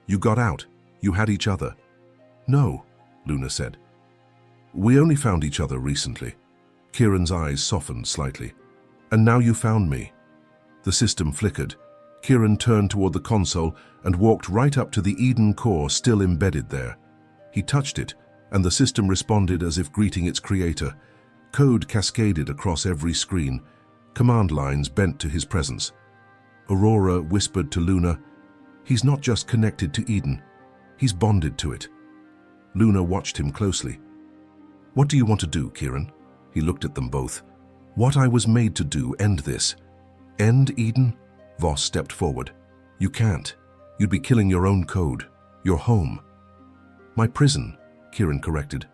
you got out. You had each other." "No," Luna said. "We only found each other recently." Kieran's eyes softened slightly. "And now you found me." The system flickered. Kieran turned toward the console and walked right up to the Eden core still embedded there. He touched it, and the system responded as if greeting its creator. Code cascaded across every screen. Command lines bent to his presence. Aurora whispered to Luna, "He's not just connected to Eden. He's bonded to it." Luna watched him closely. "What do you want to do, Kieran?" He looked at them both. "What I was made to do, end this." "End Eden?" Voss stepped forward. "You can't. You'd be killing your own code, your home." "My prison," Kieran corrected.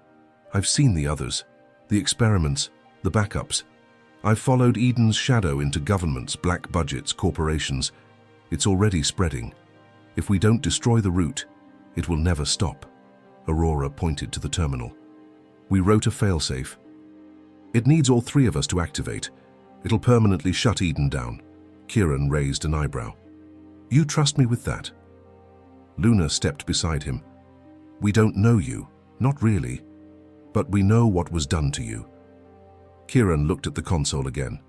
"I've seen the others, the experiments, the backups. I've followed Eden's shadow into governments, black budgets, corporations. It's already spreading. If we don't destroy the root, it will never stop." Aurora pointed to the terminal. "We wrote a failsafe. It needs all three of us to activate. It'll permanently shut Eden down." Kieran raised an eyebrow. "You trust me with that?" Luna stepped beside him. "We don't know you, not really, but we know what was done to you." Kieran looked at the console again,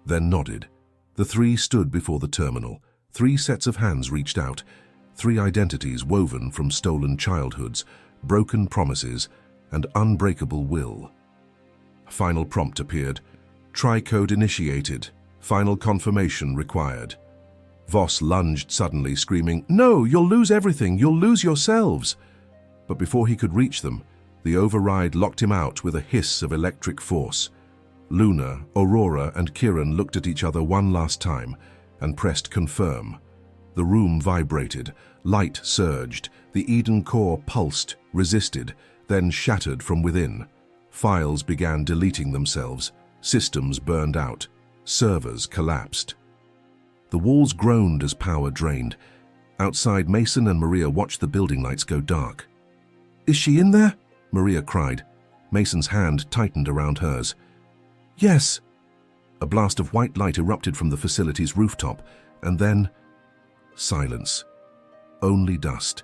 then nodded. The three stood before the terminal. 3 sets of hands reached out, 3 identities woven from stolen childhoods, broken promises, and unbreakable will. A final prompt appeared. "Tri-code initiated. Final confirmation required." Voss lunged suddenly, screaming, "No, you'll lose everything. You'll lose yourselves." But before he could reach them, the override locked him out with a hiss of electric force. Luna, Aurora, and Kieran looked at each other one last time and pressed confirm. The room vibrated, light surged, the Eden core pulsed, resisted, then shattered from within. Files began deleting themselves, systems burned out, servers collapsed. The walls groaned as power drained. Outside, Mason and Maria watched the building lights go dark. "Is she in there?" Maria cried. Mason's hand tightened around hers. "Yes." A blast of white light erupted from the facility's rooftop, and then silence. Only dust,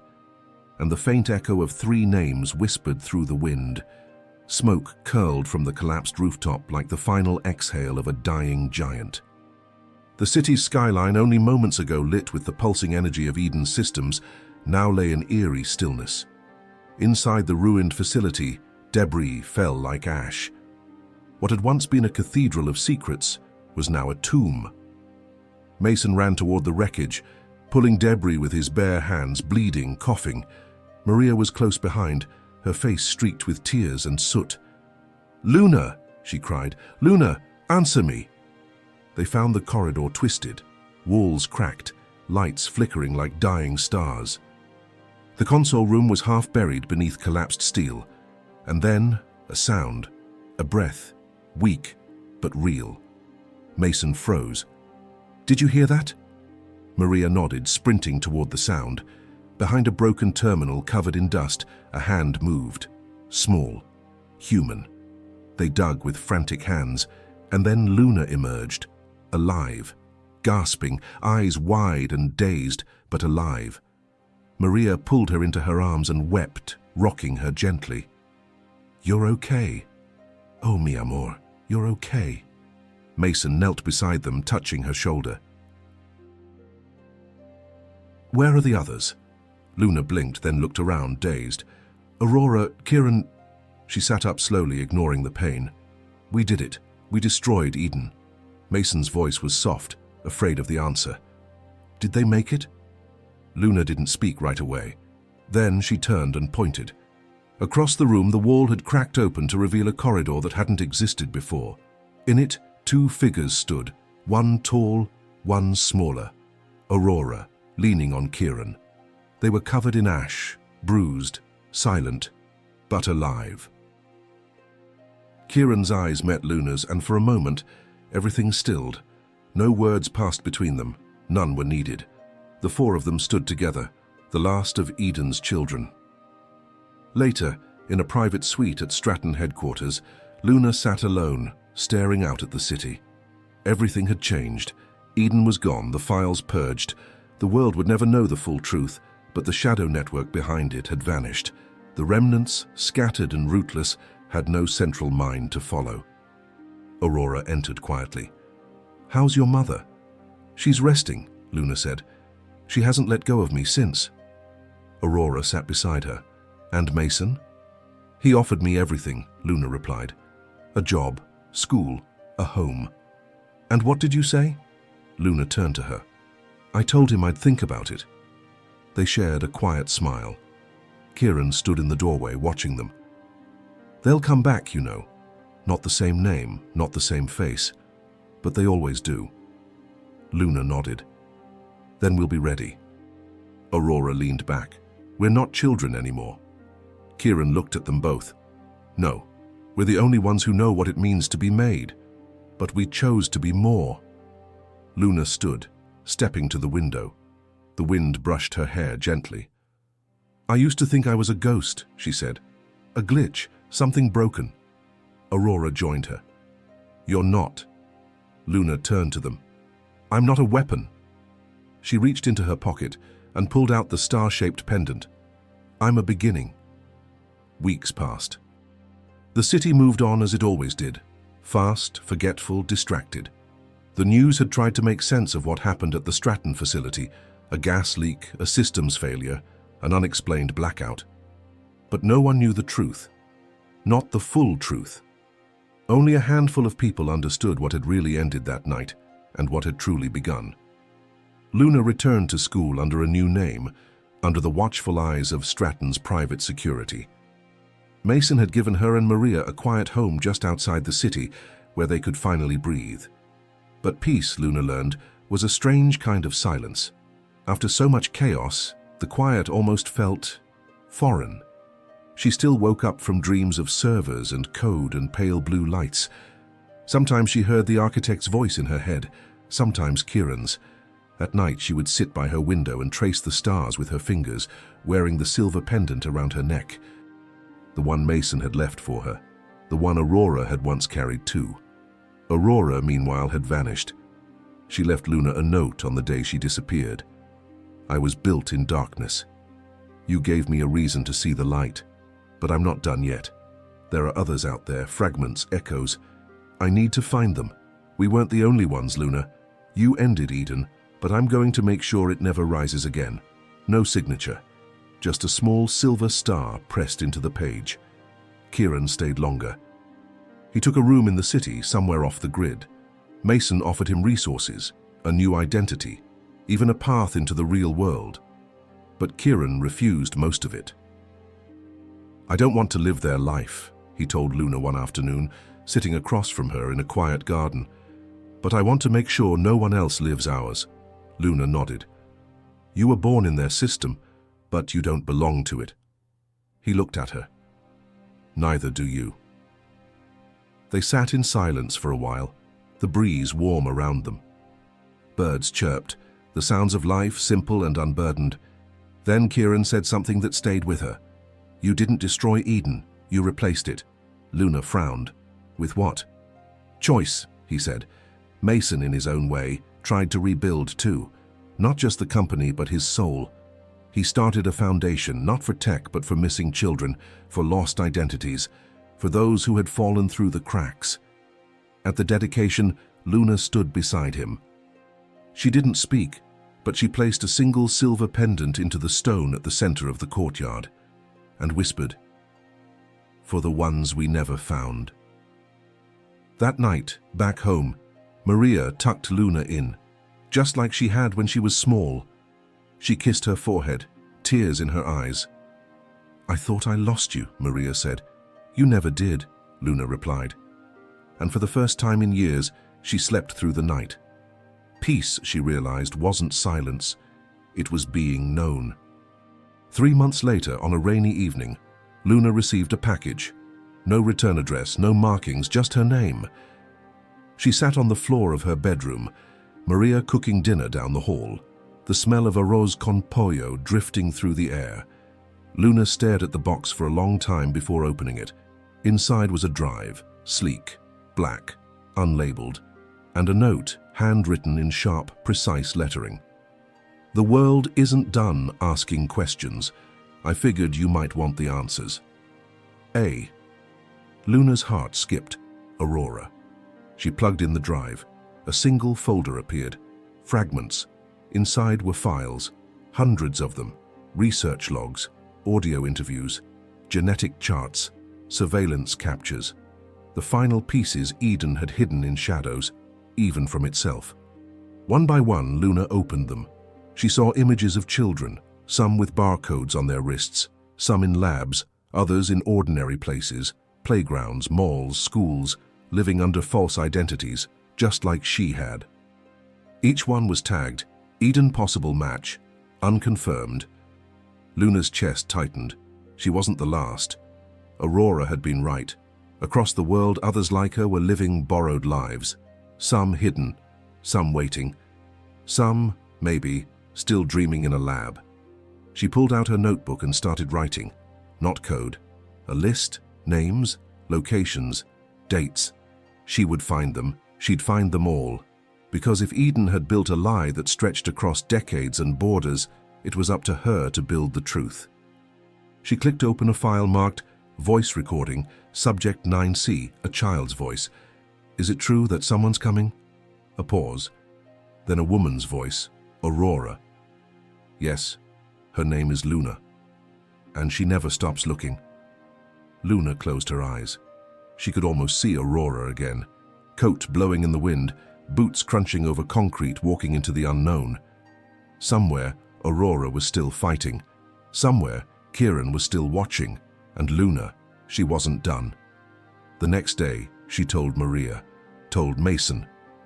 and the faint echo of 3 names whispered through the wind. Smoke curled from the collapsed rooftop like the final exhale of a dying giant. The city's skyline, only moments ago lit with the pulsing energy of Eden's systems, now lay in eerie stillness. Inside the ruined facility, debris fell like ash. What had once been a cathedral of secrets was now a tomb. Mason ran toward the wreckage, pulling debris with his bare hands, bleeding, coughing. Maria was close behind, her face streaked with tears and soot. "Luna!" she cried. "Luna, answer me!" They found the corridor twisted, walls cracked, lights flickering like dying stars. The console room was half buried beneath collapsed steel, and then a sound, a breath, weak but real. Mason froze. "Did you hear that?" Maria nodded, sprinting toward the sound. Behind a broken terminal covered in dust, a hand moved. Small, human. They dug with frantic hands, and then Luna emerged, alive, gasping, eyes wide and dazed, but alive. Maria pulled her into her arms and wept, rocking her gently. "You're okay. Oh, mi amor, you're okay." Mason knelt beside them, touching her shoulder. "Where are the others?" Luna blinked, then looked around, dazed. "Aurora, Kieran..." She sat up slowly, ignoring the pain. "We did it. We destroyed Eden." Mason's voice was soft, afraid of the answer. "Did they make it?" Luna didn't speak right away. Then she turned and pointed. Across the room, the wall had cracked open to reveal a corridor that hadn't existed before. In it, two figures stood, one tall, one smaller. Aurora, leaning on Kieran. They were covered in ash, bruised, silent, but alive. Kieran's eyes met Luna's, and for a moment, everything stilled. No words passed between them. None were needed. The four of them stood together, the last of Eden's children. Later, in a private suite at Stratton headquarters, Luna sat alone, staring out at the city. Everything had changed. Eden was gone, the files purged. The world would never know the full truth, but the shadow network behind it had vanished. The remnants, scattered and rootless, had no central mind to follow. Aurora entered quietly. "How's your mother?" "She's resting," Luna said. "She hasn't let go of me since." Aurora sat beside her. "And Mason?" "He offered me everything," Luna replied. "A job, school, a home." "And what did you say?" Luna turned to her. "I told him I'd think about it." They shared a quiet smile. Kieran stood in the doorway, watching them. "They'll come back, you know. Not the same name, not the same face, but they always do." Luna nodded. "Then we'll be ready." Aurora leaned back. "We're not children anymore." Kieran looked at them both. "No, we're the only ones who know what it means to be made. But we chose to be more." Luna stood, stepping to the window. The wind brushed her hair gently. "I used to think I was a ghost," she said. "A glitch, something broken." Aurora joined her. "You're not." Luna turned to them. "I'm not a weapon." She reached into her pocket and pulled out the star-shaped pendant. "I'm a beginning." Weeks passed. The city moved on as it always did. Fast, forgetful, distracted. The news had tried to make sense of what happened at the Stratton facility, a gas leak, a systems failure, an unexplained blackout. But no one knew the truth. Not the full truth. Only a handful of people understood what had really ended that night and what had truly begun. Luna returned to school under a new name, under the watchful eyes of Stratton's private security. Mason had given her and Maria a quiet home just outside the city where they could finally breathe. But peace, Luna learned, was a strange kind of silence. After so much chaos, the quiet almost felt foreign. She still woke up from dreams of servers and code and pale blue lights. Sometimes she heard the architect's voice in her head, sometimes Kieran's. At night she would sit by her window and trace the stars with her fingers, wearing the silver pendant around her neck. The one Mason had left for her, the one Aurora had once carried too. Aurora, meanwhile, had vanished. She left Luna a note on the day she disappeared. "I was built in darkness. You gave me a reason to see the light. But I'm not done yet. There are others out there, fragments, echoes. I need to find them. We weren't the only ones, Luna. You ended Eden, but I'm going to make sure it never rises again. No signature. Just a small silver star pressed into the page." Kieran stayed longer. He took a room in the city, somewhere off the grid. Mason offered him resources, a new identity, even a path into the real world. But Kieran refused most of it. "I don't want to live their life," he told Luna one afternoon, sitting across from her in a quiet garden. But I want to make sure no one else lives ours. Luna nodded. You were born in their system, but you don't belong to it. He looked at her. Neither do you. They sat in silence for a while, the breeze warm around them. Birds chirped, the sounds of life simple and unburdened. Then Kieran said something that stayed with her. You didn't destroy Eden, you replaced it. Luna frowned. With what? Choice, he said. Mason, in his own way, tried to rebuild too. Not just the company, but his soul. He started a foundation, not for tech, but for missing children, for lost identities, for those who had fallen through the cracks. At the dedication, Luna stood beside him. She didn't speak, but she placed a single silver pendant into the stone at the center of the courtyard, and whispered, "For the ones we never found." That night, back home, Maria tucked Luna in, just like she had when she was small. She kissed her forehead, tears in her eyes. "I thought I lost you," Maria said. "You never did," Luna replied. And for the first time in years, she slept through the night. Peace, she realized, wasn't silence. It was being known. 3 months later, on a rainy evening, Luna received a package. No return address, no markings, just her name. She sat on the floor of her bedroom, Maria cooking dinner down the hall, the smell of arroz con pollo drifting through the air. Luna stared at the box for a long time before opening it. Inside was a drive, sleek, black, unlabeled, and a note, handwritten in sharp, precise lettering. "The world isn't done asking questions. I figured you might want the answers. A." Luna's heart skipped. Aurora. She plugged in the drive. A single folder appeared. Fragments. Inside were files, hundreds of them. Research logs, audio interviews, genetic charts, surveillance captures. The final pieces Eden had hidden in shadows, even from itself. One by one, Luna opened them. She saw images of children, some with barcodes on their wrists, some in labs, others in ordinary places, playgrounds, malls, schools, living under false identities, just like she had. Each one was tagged, Eden possible match, unconfirmed. Luna's chest tightened. She wasn't the last. Aurora had been right. Across the world, others like her were living borrowed lives. Some hidden, some waiting, some, maybe, still dreaming in a lab. She pulled out her notebook and started writing. Not code. A list, names, locations, dates. She would find them. She'd find them all. Because if Eden had built a lie that stretched across decades and borders, it was up to her to build the truth. She clicked open a file marked Voice Recording, Subject 9C, a child's voice. Is it true that someone's coming? A pause. Then a woman's voice, Aurora. Yes, her name is Luna. And she never stops looking. Luna closed her eyes. She could almost see Aurora again. Coat blowing in the wind, boots crunching over concrete, walking into the unknown. Somewhere, Aurora was still fighting. Somewhere, Kieran was still watching. And Luna, she wasn't done. The next day, she told Maria, told Mason,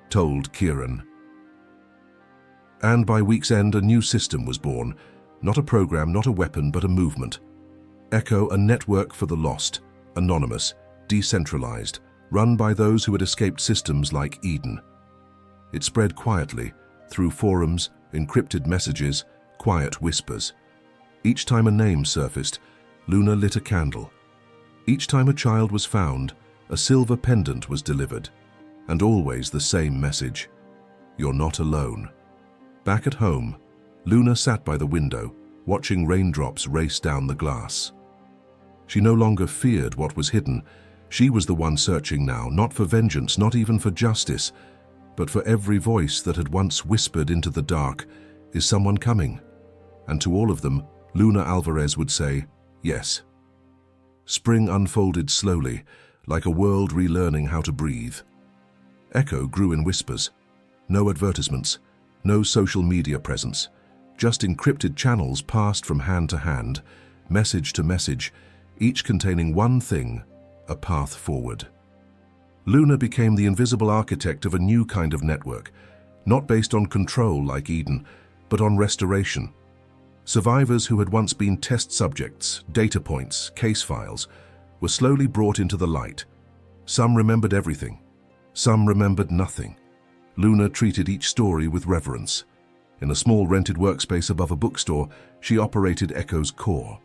told Kieran. And by week's end, a new system was born. Not a program, not a weapon, but a movement. Echo, a network for the lost, anonymous, decentralized, run by those who had escaped systems like Eden. It spread quietly, through forums, encrypted messages, quiet whispers. Each time a name surfaced, Luna lit a candle. Each time a child was found, a silver pendant was delivered. And always the same message. You're not alone. Back at home, Luna sat by the window, watching raindrops race down the glass. She no longer feared what was hidden. She was the one searching now, not for vengeance, not even for justice, but for every voice that had once whispered into the dark, "Is someone coming?" And to all of them, Luna Alvarez would say, "Yes." Spring unfolded slowly, like a world relearning how to breathe. Echo grew in whispers. No advertisements, no social media presence, just encrypted channels passed from hand to hand, message to message, each containing one thing, a path forward. Luna became the invisible architect of a new kind of network, not based on control like Eden, but on restoration. Survivors who had once been test subjects, data points, case files, were slowly brought into the light. Some remembered everything. Some remembered nothing. Luna treated each story with reverence. In a small rented workspace above a bookstore, she operated Echo's core.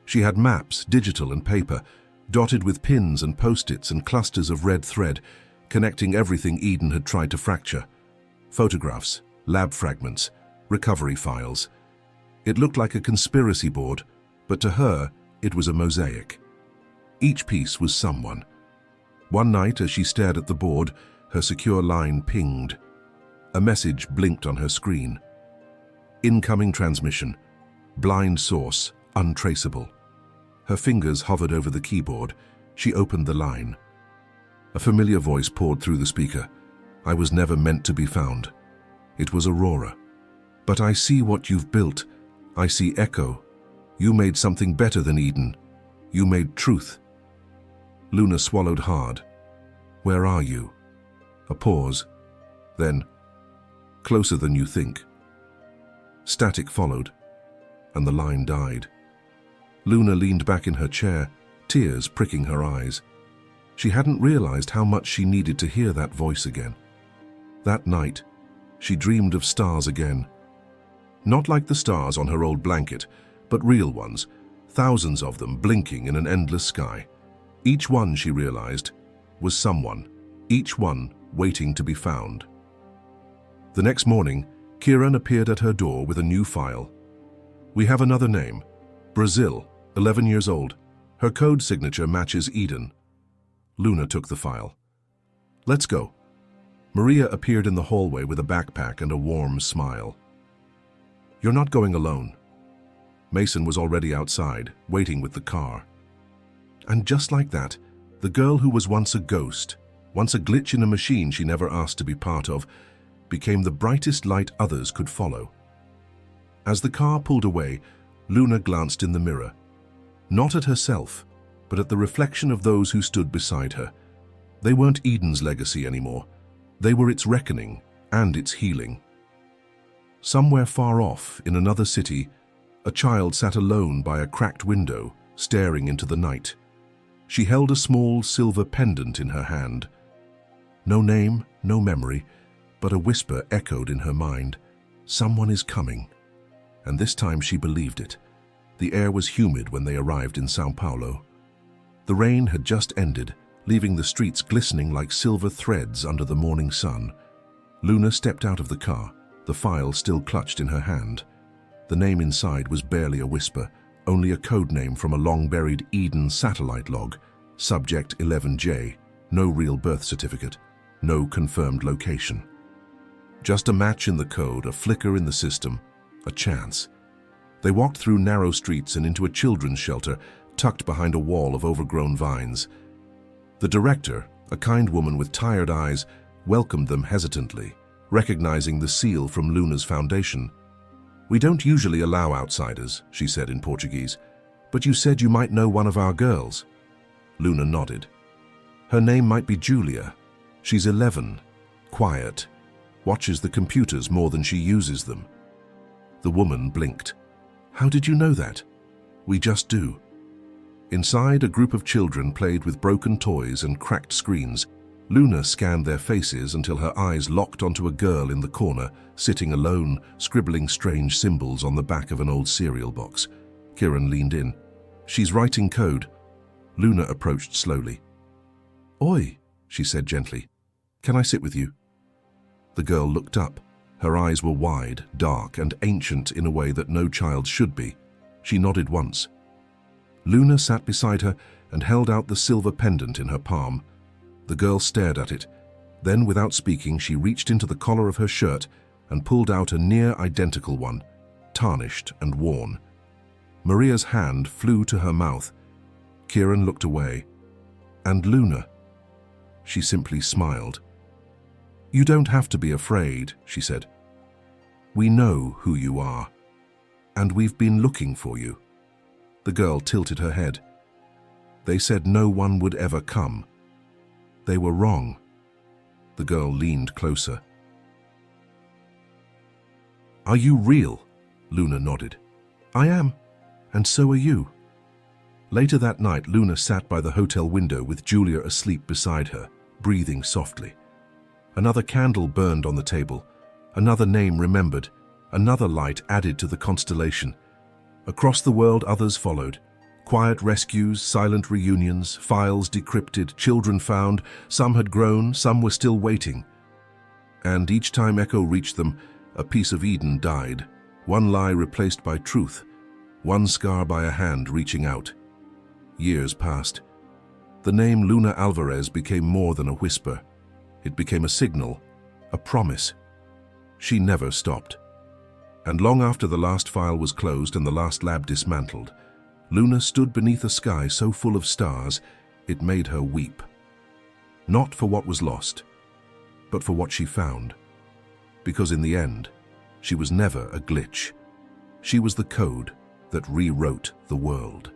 She had maps, digital and paper, dotted with pins and post-its and clusters of red thread, connecting everything Eden had tried to fracture. Photographs, lab fragments, recovery files. It looked like a conspiracy board, but to her, it was a mosaic. Each piece was someone. One night, as she stared at the board, her secure line pinged. A message blinked on her screen. Incoming transmission. Blind source, untraceable. Her fingers hovered over the keyboard. She opened the line. A familiar voice poured through the speaker. I was never meant to be found. It was Aurora. But I see what you've built. I see Echo. You made something better than Eden. You made truth. Luna swallowed hard. Where are you? A pause. Then, closer than you think. Static followed, and the line died. Luna leaned back in her chair, tears pricking her eyes. She hadn't realized how much she needed to hear that voice again. That night, she dreamed of stars again. Not like the stars on her old blanket, but real ones, thousands of them blinking in an endless sky. Each one, she realized, was someone, each one waiting to be found. The next morning, Kieran appeared at her door with a new file. We have another name, Brazil, 11 years old. Her code signature matches Eden. Luna took the file. Let's go. Maria appeared in the hallway with a backpack and a warm smile. You're not going alone. Mason was already outside, waiting with the car. And just like that, the girl who was once a ghost, once a glitch in a machine she never asked to be part of, became the brightest light others could follow. As the car pulled away, Luna glanced in the mirror. Not at herself, but at the reflection of those who stood beside her. They weren't Eden's legacy anymore. They were its reckoning and its healing. Somewhere far off, in another city, a child sat alone by a cracked window, staring into the night. She held a small silver pendant in her hand. No name, no memory, but a whisper echoed in her mind. Someone is coming. And this time she believed it. The air was humid when they arrived in São Paulo. The rain had just ended, leaving the streets glistening like silver threads under the morning sun. Luna stepped out of the car, the file still clutched in her hand. The name inside was barely a whisper, only a code name from a long-buried Eden satellite log. Subject 11J, no real birth certificate, no confirmed location. Just a match in the code, a flicker in the system, a chance. They walked through narrow streets and into a children's shelter tucked behind a wall of overgrown vines. The director, a kind woman with tired eyes, welcomed them hesitantly, recognizing the seal from Luna's foundation. We don't usually allow outsiders, she said in Portuguese, but you said you might know one of our girls. Luna nodded. Her name might be Julia. She's 11, quiet, watches the computers more than she uses them. The woman blinked. How did you know that? We just do. Inside, a group of children played with broken toys and cracked screens. Luna scanned their faces until her eyes locked onto a girl in the corner, sitting alone, scribbling strange symbols on the back of an old cereal box. Kieran leaned in. She's writing code. Luna approached slowly. Oi, she said gently. Can I sit with you? The girl looked up. Her eyes were wide, dark, and ancient in a way that no child should be. She nodded once. Luna sat beside her and held out the silver pendant in her palm. The girl stared at it. Then, without speaking, she reached into the collar of her shirt and pulled out a near-identical one, tarnished and worn. Maria's hand flew to her mouth. Kieran looked away. And Luna? She simply smiled. You don't have to be afraid, she said. We know who you are, and we've been looking for you. The girl tilted her head. They said no one would ever come. They were wrong. The girl leaned closer. "Are you real?" Luna nodded. "I am, and so are you." Later that night, Luna sat by the hotel window with Julia asleep beside her, breathing softly. Another candle burned on the table, another name remembered, another light added to the constellation. Across the world, others followed. Quiet rescues, silent reunions, files decrypted, children found. Some had grown, some were still waiting. And each time Echo reached them, a piece of Eden died. One lie replaced by truth, one scar by a hand reaching out. Years passed. The name Luna Alvarez became more than a whisper. It became a signal, a promise. She never stopped. And long after the last file was closed and the last lab dismantled, Luna stood beneath a sky so full of stars, it made her weep. Not for what was lost, but for what she found. Because in the end, she was never a glitch. She was the code that rewrote the world.